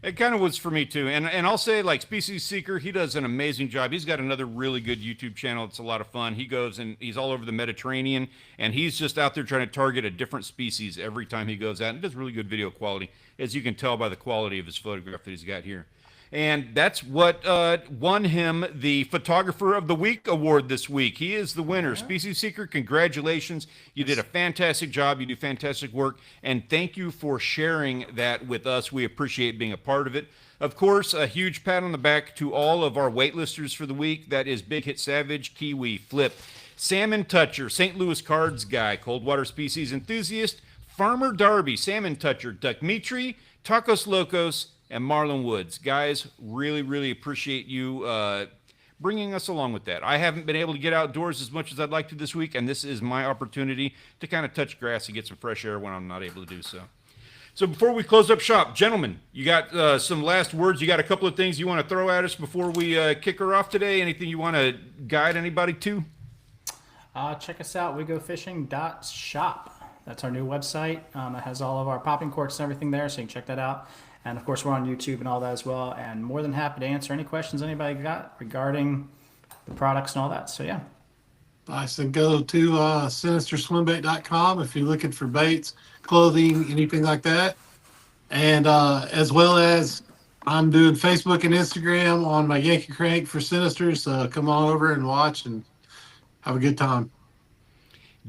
It kind of was for me too. And I'll say, like, Species Seeker, he does an amazing job. He's got another really good YouTube channel. It's a lot of fun. He goes and he's all over the Mediterranean, and he's just out there trying to target a different species every time he goes out. And he does really good video quality, as you can tell by the quality of his photograph that he's got here. And that's what won him the Photographer of the Week award this week. He is the winner. Species Seeker, congratulations. You did a fantastic job. You do fantastic work. And thank you for sharing that with us. We appreciate being a part of it. Of course, a huge pat on the back to all of our waitlisters for the week. That is Big Hit Savage, Kiwi, Flip, Salmon Toucher, St. Louis Cards Guy, Coldwater Species Enthusiast, Farmer Darby, Salmon Toucher, Duck Mitri, Tacos Locos, and Marlon Woods. Guys, really, really appreciate you bringing us along with that. I haven't been able to get outdoors as much as I'd like to this week, and this is my opportunity to kind of touch grass and get some fresh air when I'm not able to do so. So before we close up shop, gentlemen, you got some last words? You got a couple of things you want to throw at us before we kick her off today? Anything you want to guide anybody to? Check us out, wegofishing.shop. That's our new website. It has all of our popping corks and everything there, so you can check that out. And of course, we're on YouTube and all that as well. And more than happy to answer any questions anybody got regarding the products and all that. So yeah. Nice. And go to sinisterswimbait.com if you're looking for baits, clothing, anything like that. And as well as I'm doing Facebook and Instagram on my Yankee Crank for Sinister. So come on over and watch and have a good time.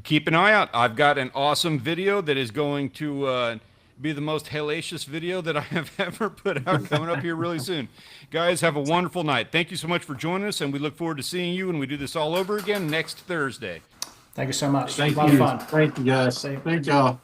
Keep an eye out. I've got an awesome video that is going to be the most hellacious video that I have ever put out coming up here really soon. Guys, have a wonderful night. Thank you so much for joining us, and we look forward to seeing you when we do this all over again next Thursday. Thank you so much. Thank a lot you. of fun. Thank you, guys. See you. Thank y'all.